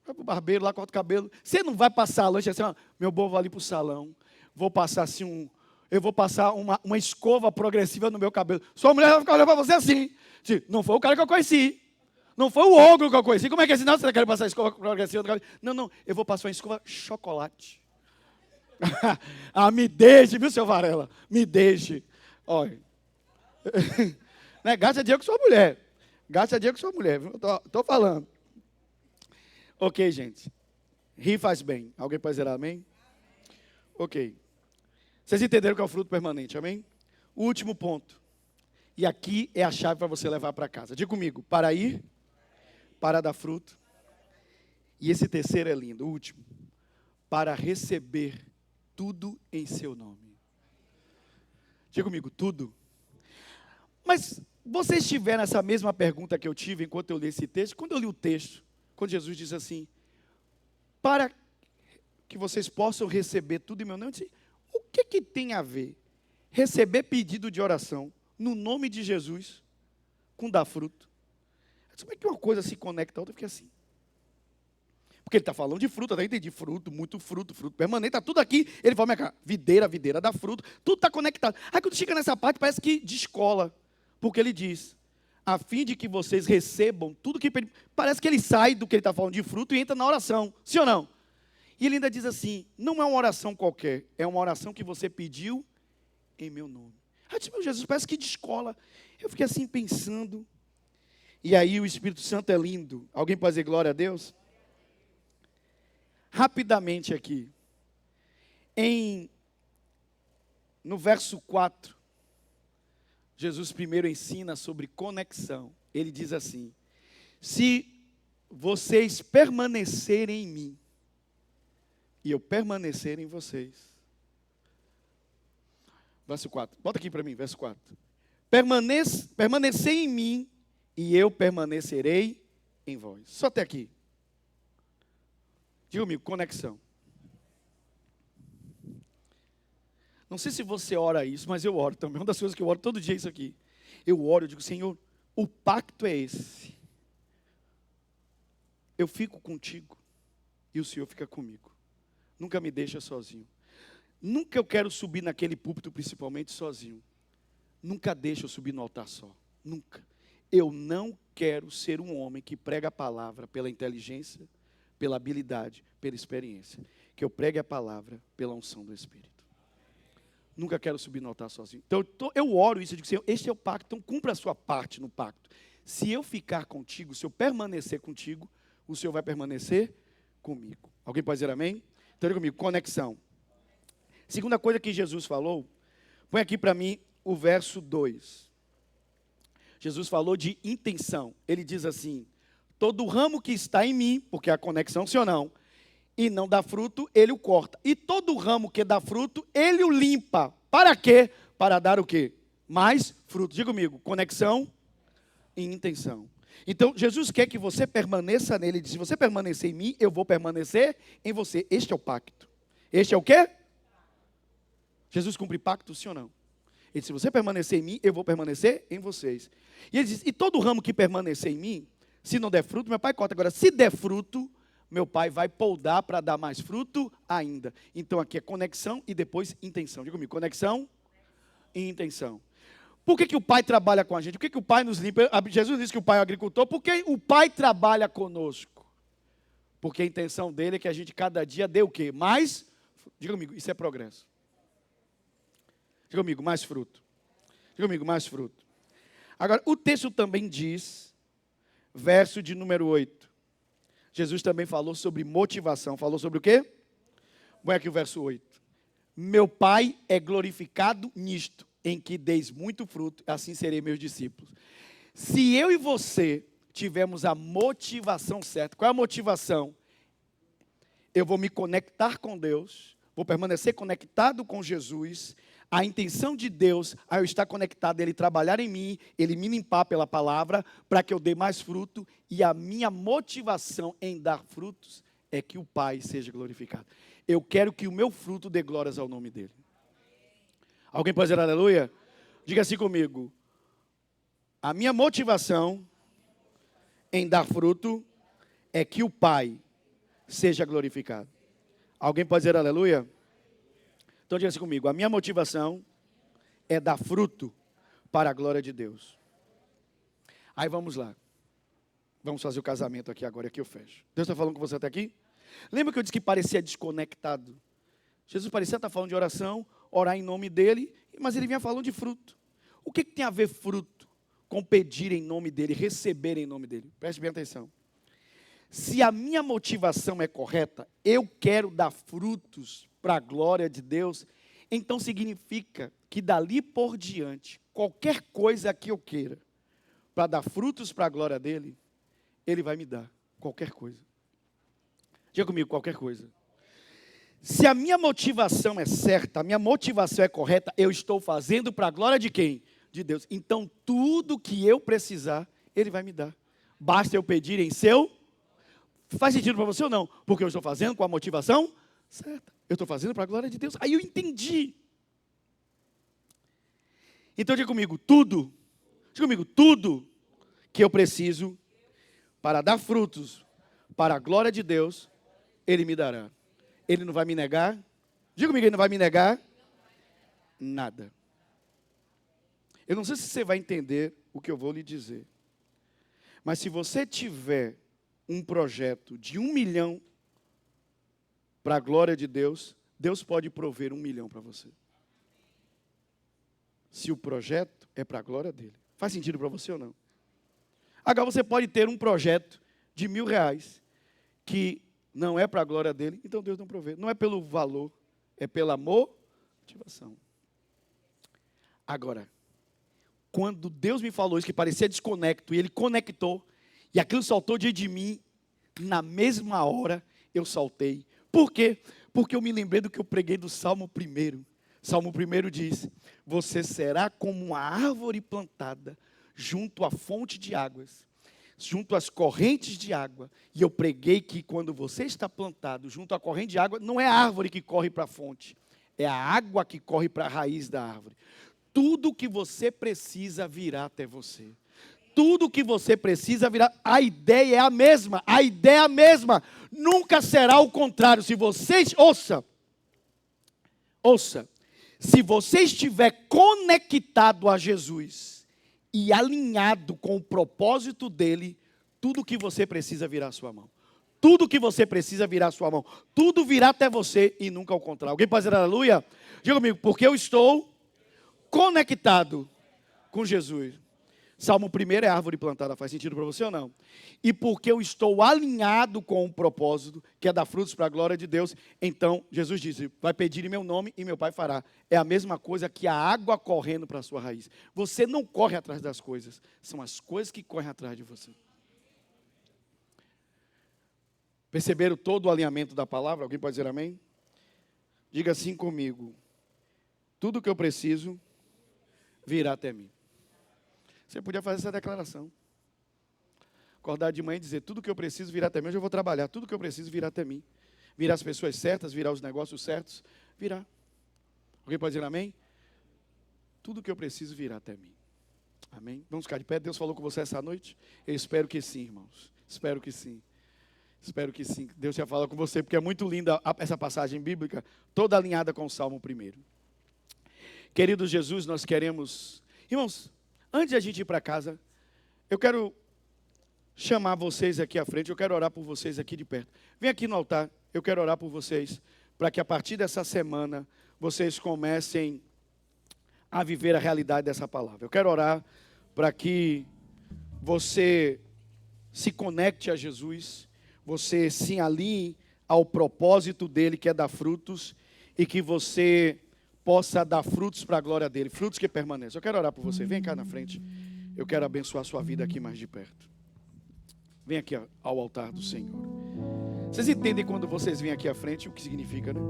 C: Vai para o barbeiro lá, corta o cabelo. Você não vai para salão, assim, meu bom, vou ali para o salão, vou passar assim eu vou passar uma escova progressiva no meu cabelo. Sua mulher vai ficar olhando para você assim. Não foi o cara que eu conheci. Não foi o ogro que eu conheci. Como é que é assim? Não, você quer passar escova progressiva no cabelo? Não, eu vou passar uma escova chocolate. Me deixe, viu, seu Varela? Me deixe. Olha. Né? Gasta dinheiro com sua mulher. Gasta dinheiro com sua mulher. Estou falando. Ok, gente. Rir faz bem. Alguém pode dizer amém? Ok. Vocês entenderam que é o fruto permanente, amém? O último ponto. E aqui é a chave para você levar para casa. Diga comigo: para ir, para dar fruto. E esse terceiro é lindo, o último. Para receber tudo em seu nome. Diga comigo: tudo. Mas vocês tiveram essa mesma pergunta que eu tive enquanto eu li esse texto? Quando eu li o texto, quando Jesus diz assim: para que vocês possam receber tudo em meu nome, eu disse: o que tem a ver receber pedido de oração no nome de Jesus com dar fruto? Como é que uma coisa se conecta a outra? Eu fiquei assim. Porque ele está falando de fruto, até entendi. Fruto, muito fruto, fruto permanente, está tudo aqui. Ele fala, minha videira, videira dá fruto, tudo está conectado. Aí quando chega nessa parte, parece que descola. Porque ele diz, a fim de que vocês recebam tudo que... Parece que ele sai do que ele está falando de fruto e entra na oração. Sim ou não? E ele ainda diz assim, não é uma oração qualquer, é uma oração que você pediu em meu nome. Aí eu disse, meu Jesus, parece que descola. Eu fiquei assim pensando. E aí o Espírito Santo é lindo. Alguém pode dizer glória a Deus? Rapidamente aqui. No verso 4, Jesus primeiro ensina sobre conexão. Ele diz assim, se vocês permanecerem em mim, e eu permanecer em vocês. Verso 4, bota aqui para mim, verso 4. Permanecer em mim, e eu permanecerei em vós. Só até aqui. Diga comigo, conexão. Não sei se você ora isso, mas eu oro também. Uma das coisas que eu oro todo dia é isso aqui. Eu oro, eu digo, Senhor, o pacto é esse. Eu fico contigo e o Senhor fica comigo. Nunca me deixa sozinho. Nunca eu quero subir naquele púlpito, principalmente sozinho. Nunca deixa eu subir no altar só. Nunca. Eu não quero ser um homem que prega a palavra pela inteligência, pela habilidade, pela experiência. Que eu pregue a palavra pela unção do Espírito. Nunca quero subir no altar sozinho. Então eu oro isso, eu digo, Senhor, este é o pacto, então cumpra a sua parte no pacto. Se eu ficar contigo, se eu permanecer contigo, o Senhor vai permanecer comigo. Alguém pode dizer amém? Então, diga comigo, conexão. Segunda coisa que Jesus falou, põe aqui para mim o verso 2. Jesus falou de intenção. Ele diz assim, todo ramo que está em mim, porque é a conexão, sim ou não, e não dá fruto, ele o corta. E todo ramo que dá fruto, ele o limpa. Para quê? Para dar o quê? Mais fruto. Diga comigo, conexão e intenção. Então, Jesus quer que você permaneça nele. Ele diz, se você permanecer em mim, eu vou permanecer em você. Este é o pacto. Este é o quê? Jesus cumpre pacto, sim ou não? Ele diz, se você permanecer em mim, eu vou permanecer em vocês. E ele diz, e todo ramo que permanecer em mim, se não der fruto, meu pai corta. Agora, se der fruto, meu pai vai podar para dar mais fruto ainda. Então, aqui é conexão e depois intenção. Diga comigo, conexão e intenção. Por que o pai trabalha com a gente? Por que o pai nos limpa? Jesus disse que o pai é o agricultor. Por que o pai trabalha conosco? Porque a intenção dele é que a gente cada dia dê o quê? Mais? Diga comigo, isso é progresso. Diga comigo, mais fruto. Diga comigo, mais fruto. Agora, o texto também diz, verso de número 8. Jesus também falou sobre motivação. Falou sobre o quê? Põe aqui o verso 8. Meu pai é glorificado nisto, em que deis muito fruto, assim serei meus discípulos. Se eu e você tivermos a motivação certa, qual é a motivação? Eu vou me conectar com Deus, vou permanecer conectado com Jesus. A intenção de Deus, ao eu estar conectado, Ele trabalhar em mim, Ele me limpar pela palavra, para que eu dê mais fruto, e a minha motivação em dar frutos é que o Pai seja glorificado. Eu quero que o meu fruto dê glórias ao nome dEle. Alguém pode dizer aleluia? Diga assim comigo. A minha motivação em dar fruto é que o Pai seja glorificado. Alguém pode dizer aleluia? Então diga assim comigo. A minha motivação é dar fruto para a glória de Deus. Aí vamos lá. Vamos fazer o casamento aqui agora, aqui eu fecho. Deus está falando com você até aqui? Lembra que eu disse que parecia desconectado? Jesus parecia estar falando de oração, orar em nome dele, mas ele vinha falando de fruto. O que tem a ver fruto com pedir em nome dele, receber em nome dele? Preste bem atenção. Se a minha motivação é correta, eu quero dar frutos para a glória de Deus, então significa que dali por diante, qualquer coisa que eu queira, para dar frutos para a glória dele, ele vai me dar qualquer coisa. Diga comigo, qualquer coisa. Se a minha motivação é certa, a minha motivação é correta, eu estou fazendo para a glória de quem? De Deus. Então, tudo que eu precisar, Ele vai me dar. Basta eu pedir em seu... Faz sentido para você ou não? Porque eu estou fazendo com a motivação certa. Eu estou fazendo para a glória de Deus. Aí eu entendi. Então, diga comigo, tudo que eu preciso para dar frutos para a glória de Deus, Ele me dará. Ele não vai me negar. Diga comigo, Ele não vai me negar nada. Eu não sei se você vai entender o que eu vou lhe dizer. Mas se você tiver um projeto de 1 milhão para a glória de Deus, Deus pode prover 1 milhão para você. Se o projeto é para a glória dele. Faz sentido para você ou não? Agora você pode ter um projeto de R$1.000 que não é para a glória dele, então Deus não provê. Não é pelo valor, é pela motivação. Agora, quando Deus me falou isso, que parecia desconecto, e Ele conectou, e aquilo saltou diante de mim, na mesma hora eu saltei. Por quê? Porque eu me lembrei do que eu preguei do Salmo 1. Salmo 1 diz: você será como uma árvore plantada junto à fonte de águas, junto às correntes de água. E eu preguei que quando você está plantado junto à corrente de água, não é a árvore que corre para a fonte, é a água que corre para a raiz da árvore. Tudo que você precisa virá até você. Tudo que você precisa virá. A ideia é a mesma. A ideia é a mesma. Nunca será o contrário. Se vocês... Ouça. Se você estiver conectado a Jesus e alinhado com o propósito dele, tudo que você precisa virá à sua mão. Tudo que você precisa virá à sua mão. Tudo virá até você e nunca ao contrário. Alguém pode dizer aleluia? Diga comigo, porque eu estou conectado com Jesus. Salmo 1 é árvore plantada, faz sentido para você ou não? E porque eu estou alinhado com o propósito, que é dar frutos para a glória de Deus, então Jesus disse, vai pedir em meu nome e meu Pai fará. É a mesma coisa que a água correndo para a sua raiz. Você não corre atrás das coisas, são as coisas que correm atrás de você. Perceberam todo o alinhamento da palavra? Alguém pode dizer amém? Diga assim comigo, tudo que eu preciso virá até mim. Você podia fazer essa declaração. Acordar de manhã e dizer, tudo que eu preciso virá até mim. Hoje eu vou trabalhar, tudo que eu preciso virá até mim. Virá as pessoas certas, virá os negócios certos, virá. Alguém pode dizer amém? Tudo que eu preciso virá até mim. Amém? Vamos ficar de pé. Deus falou com você essa noite? Eu espero que sim, irmãos. Espero que sim. Espero que sim. Deus já fala com você, porque é muito linda essa passagem bíblica, toda alinhada com o Salmo 1. Querido Jesus, nós queremos... Irmãos, antes de a gente ir para casa, eu quero chamar vocês aqui à frente, eu quero orar por vocês aqui de perto. Vem aqui no altar, eu quero orar por vocês, para que a partir dessa semana, vocês comecem a viver a realidade dessa palavra. Eu quero orar para que você se conecte a Jesus, você se alinhe ao propósito dele, que é dar frutos, e que você possa dar frutos para a glória dele, frutos que permanecem. Eu quero orar por você, vem cá na frente, eu quero abençoar a sua vida aqui mais de perto. Vem aqui ao altar do Senhor. Vocês entendem quando vocês vêm aqui à frente o que significa, né?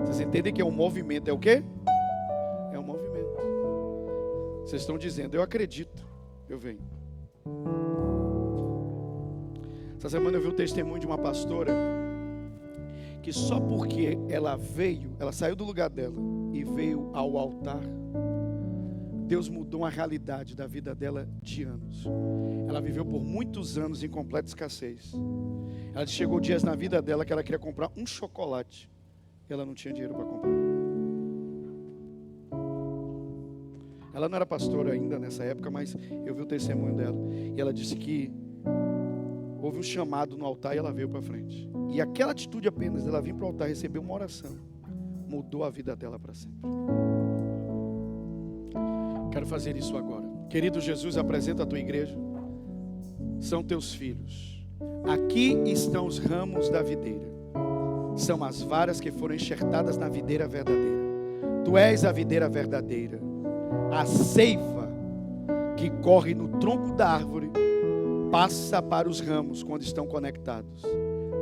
C: Vocês entendem que é um movimento, é o quê? É um movimento. Vocês estão dizendo, eu acredito, eu venho. Essa semana eu vi o testemunho de uma pastora que só porque ela veio, ela saiu do lugar dela e veio ao altar, Deus mudou a realidade da vida dela de anos. Ela viveu por muitos anos em completa escassez. Ela chegou dias na vida dela que ela queria comprar um chocolate e ela não tinha dinheiro para comprar. Ela não era pastora ainda nessa época, mas eu vi o testemunho dela e ela disse que houve um chamado no altar e ela veio para frente. E aquela atitude apenas, ela vir para o altar, receber uma oração, mudou a vida dela para sempre. Quero fazer isso agora. Querido Jesus, apresenta a tua igreja. São teus filhos. Aqui estão os ramos da videira. São as varas que foram enxertadas na videira verdadeira. Tu és a videira verdadeira. A seiva que corre no tronco da árvore passa para os ramos quando estão conectados.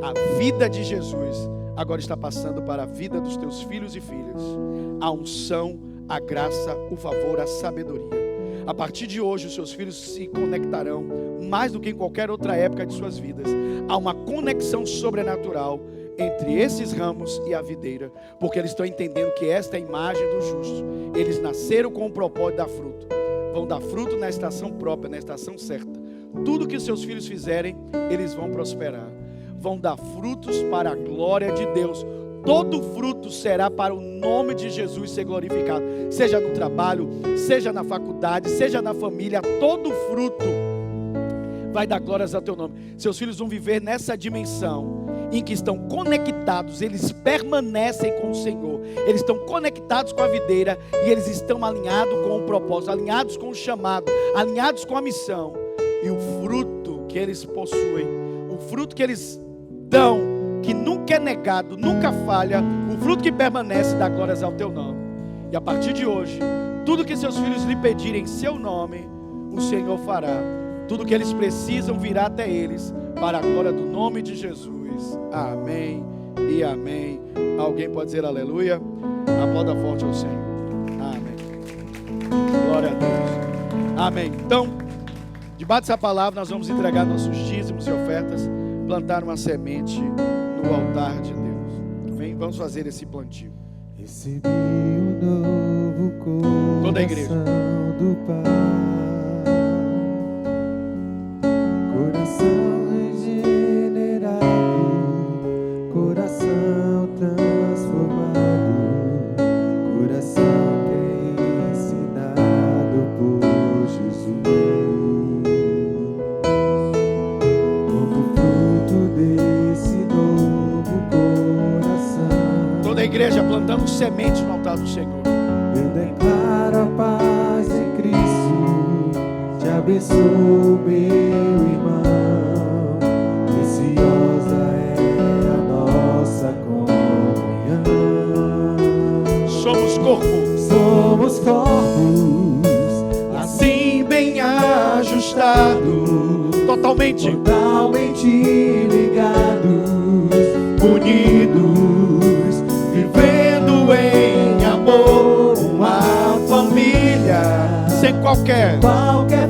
C: A vida de Jesus agora está passando para a vida dos teus filhos e filhas. A unção, a graça, o favor, a sabedoria. A partir de hoje os seus filhos se conectarão mais do que em qualquer outra época de suas vidas. Há uma conexão sobrenatural entre esses ramos e a videira, porque eles estão entendendo que esta é a imagem do justo. Eles nasceram com o propósito de dar fruto. Vão dar fruto na estação própria, na estação certa. Tudo que seus filhos fizerem, eles vão prosperar. vão dar frutos para a glória de Deus. Todo fruto será para o nome de Jesus ser glorificado. Seja no trabalho, seja na faculdade, seja na família, todo fruto vai dar glórias ao teu nome. Seus filhos vão viver nessa dimensão em que estão conectados, eles permanecem com o Senhor, eles estão conectados com a videira e eles estão alinhados com o propósito, alinhados com o chamado, alinhados com a missão. E o fruto que eles possuem, o fruto que eles dão, que nunca é negado, nunca falha, o fruto que permanece dá glórias ao teu nome. E a partir de hoje, tudo que seus filhos lhe pedirem em seu nome, o Senhor fará. Tudo que eles precisam virá até eles, para a glória do nome de Jesus. Amém e amém. Alguém pode dizer aleluia? Aplauda forte ao Senhor. Amém. Glória a Deus. Amém. Então, debaixo dessa palavra, nós vamos entregar nossos dízimos e ofertas, plantar uma semente no altar de Deus. Amém? Vamos fazer esse plantio.
B: Recebi um novo coração.
C: Toda a igreja.
B: Do Pai. Coração regenerado, coração transformado, coração que é ensinado por Jesus. Como fruto desse novo coração,
C: Toda a igreja plantando sementes no altar do Senhor.
B: eu declaro a paz de Cristo, te abençoo, meu irmão. Preciosa é a nossa comunhão.
C: Somos corpo.
B: Somos corpos, assim bem ajustados,
C: Totalmente
B: ligados, unidos, vivendo em amor, uma família,
C: sem qualquer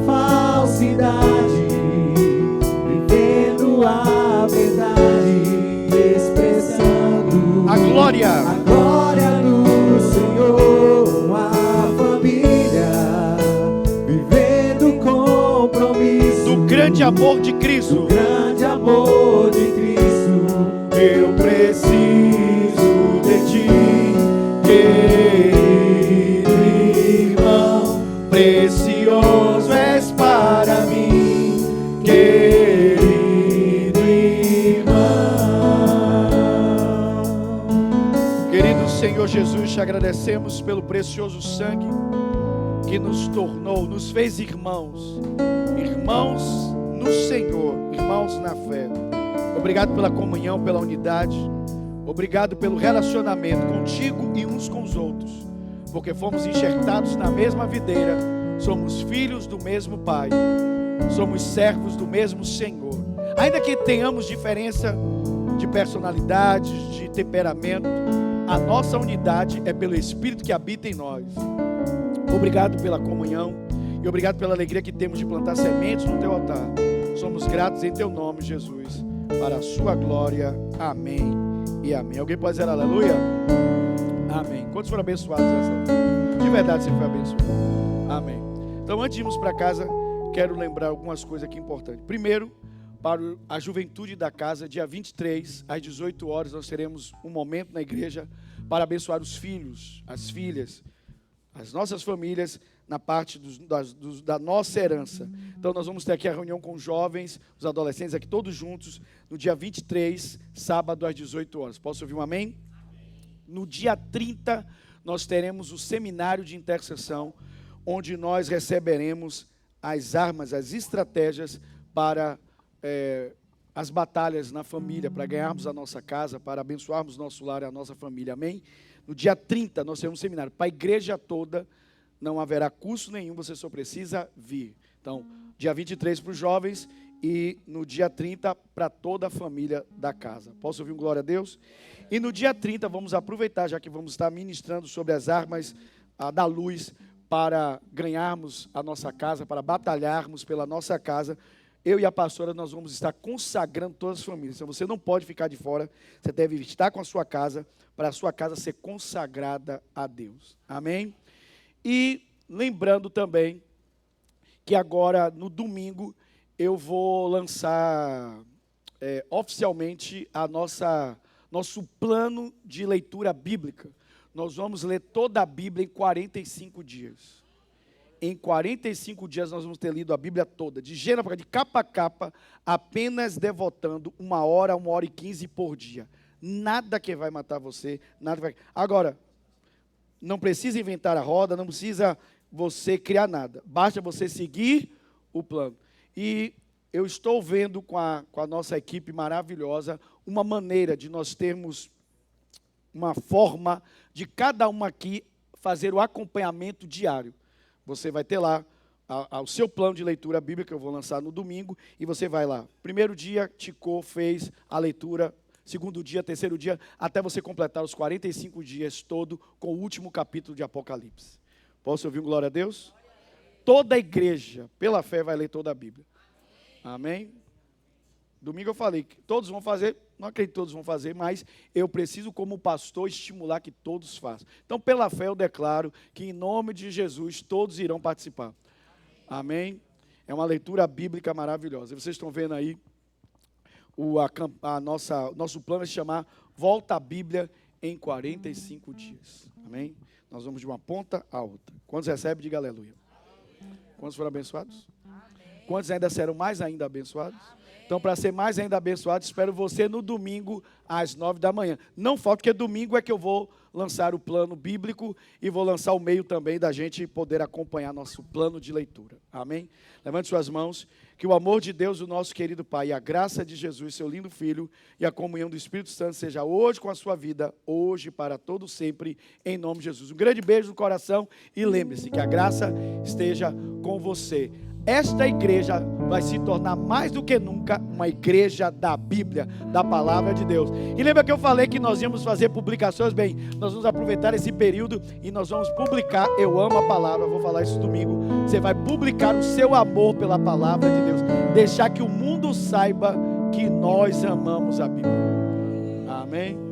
B: falsidade, vivendo a verdade, expressando
C: a glória
B: do Senhor, uma família, vivendo compromisso
C: do grande amor de Cristo.
B: do grande amor de Cristo. Eu preciso de ti, querido irmão, precioso és para mim, querido irmão.
C: Querido Senhor Jesus, te agradecemos pelo precioso sangue que nos tornou, nos fez irmãos no Senhor, irmãos na fé. Obrigado pela comunhão, pela unidade. Obrigado pelo relacionamento contigo e uns com os outros, porque fomos enxertados na mesma videira, somos filhos do mesmo Pai, somos servos do mesmo Senhor. Ainda que tenhamos diferença de personalidade, de temperamento, a nossa unidade é pelo Espírito que habita em nós. Obrigado pela comunhão e obrigado pela alegria que temos de plantar sementes no teu altar. Somos gratos em teu nome, Jesus, para a sua glória. Amém e amém. Alguém pode dizer aleluia? Amém. Quantos foram abençoados essa noite? De verdade você foi abençoado. Amém. Então, antes de irmos para casa, quero lembrar algumas coisas aqui importantes. Primeiro, para a juventude da casa, dia 23, às 18 horas, nós teremos um momento na igreja para abençoar os filhos, as filhas, as nossas famílias, na parte da nossa herança. Então nós vamos ter aqui a reunião com os jovens, os adolescentes, aqui todos juntos, no dia 23, sábado às 18 horas. Posso ouvir um amém? No dia 30, nós teremos o seminário de intercessão, onde nós receberemos as armas, as estratégias para as batalhas na família, para ganharmos a nossa casa, para abençoarmos nosso lar e a nossa família, amém? No dia 30, nós teremos um seminário para a igreja toda, não haverá custo nenhum, você só precisa vir. Então, dia 23 para os jovens e no dia 30 para toda a família da casa. Posso ouvir um glória a Deus? E no dia 30 vamos aproveitar, já que vamos estar ministrando sobre as armas da luz, para ganharmos a nossa casa, para batalharmos pela nossa casa. Eu e a pastora, nós vamos estar consagrando todas as famílias. Então você não pode ficar de fora, você deve estar com a sua casa, para a sua casa ser consagrada a Deus. Amém? E lembrando também que agora, no domingo, eu vou lançar oficialmente nosso plano de leitura bíblica. Nós vamos ler toda a Bíblia em 45 dias. Em 45 dias nós vamos ter lido a Bíblia toda, de Gênesis, de capa a capa, apenas devotando 1h, 1h15 por dia. Nada que vai matar você, nada vai... Agora, não precisa inventar a roda, não precisa você criar nada. Basta você seguir o plano. E eu estou vendo com a nossa equipe maravilhosa uma maneira de nós termos uma forma de cada um aqui fazer o acompanhamento diário. Você vai ter lá o seu plano de leitura bíblica, que eu vou lançar no domingo, e você vai lá. Primeiro dia, ticou, fez a leitura. Segundo dia, terceiro dia, até você completar os 45 dias todo com o último capítulo de Apocalipse. Posso ouvir um glória a Deus? Toda a igreja, pela fé, vai ler toda a Bíblia. Amém? Domingo eu falei que todos vão fazer, não acredito que todos vão fazer, mas eu preciso, como pastor, estimular que todos façam. Então, pela fé, eu declaro que, em nome de Jesus, todos irão participar. Amém? É uma leitura bíblica maravilhosa. Vocês estão vendo aí, nosso plano é se chamar Volta à Bíblia em 45 dias. Amém? Nós vamos de uma ponta a outra. Quantos recebem? Diga aleluia. Quantos foram abençoados? Quantos ainda serão mais ainda abençoados? Então, para ser mais ainda abençoado, espero você no domingo, às 9 da manhã. Não falta, porque domingo é que eu vou lançar o plano bíblico e vou lançar o meio também da gente poder acompanhar nosso plano de leitura. Amém? Levante suas mãos. Que o amor de Deus, o nosso querido Pai, e a graça de Jesus, seu lindo Filho, e a comunhão do Espírito Santo seja hoje com a sua vida, hoje para todo sempre, em nome de Jesus. Um grande beijo no coração e lembre-se que a graça esteja com você. Esta igreja vai se tornar mais do que nunca uma igreja da Bíblia, da palavra de Deus. E lembra que eu falei que nós íamos fazer publicações? Bem, nós vamos aproveitar esse período e nós vamos publicar. Eu amo a palavra, vou falar isso domingo. Você vai publicar o seu amor pela palavra de Deus. Deixar que o mundo saiba que nós amamos a Bíblia. Amém?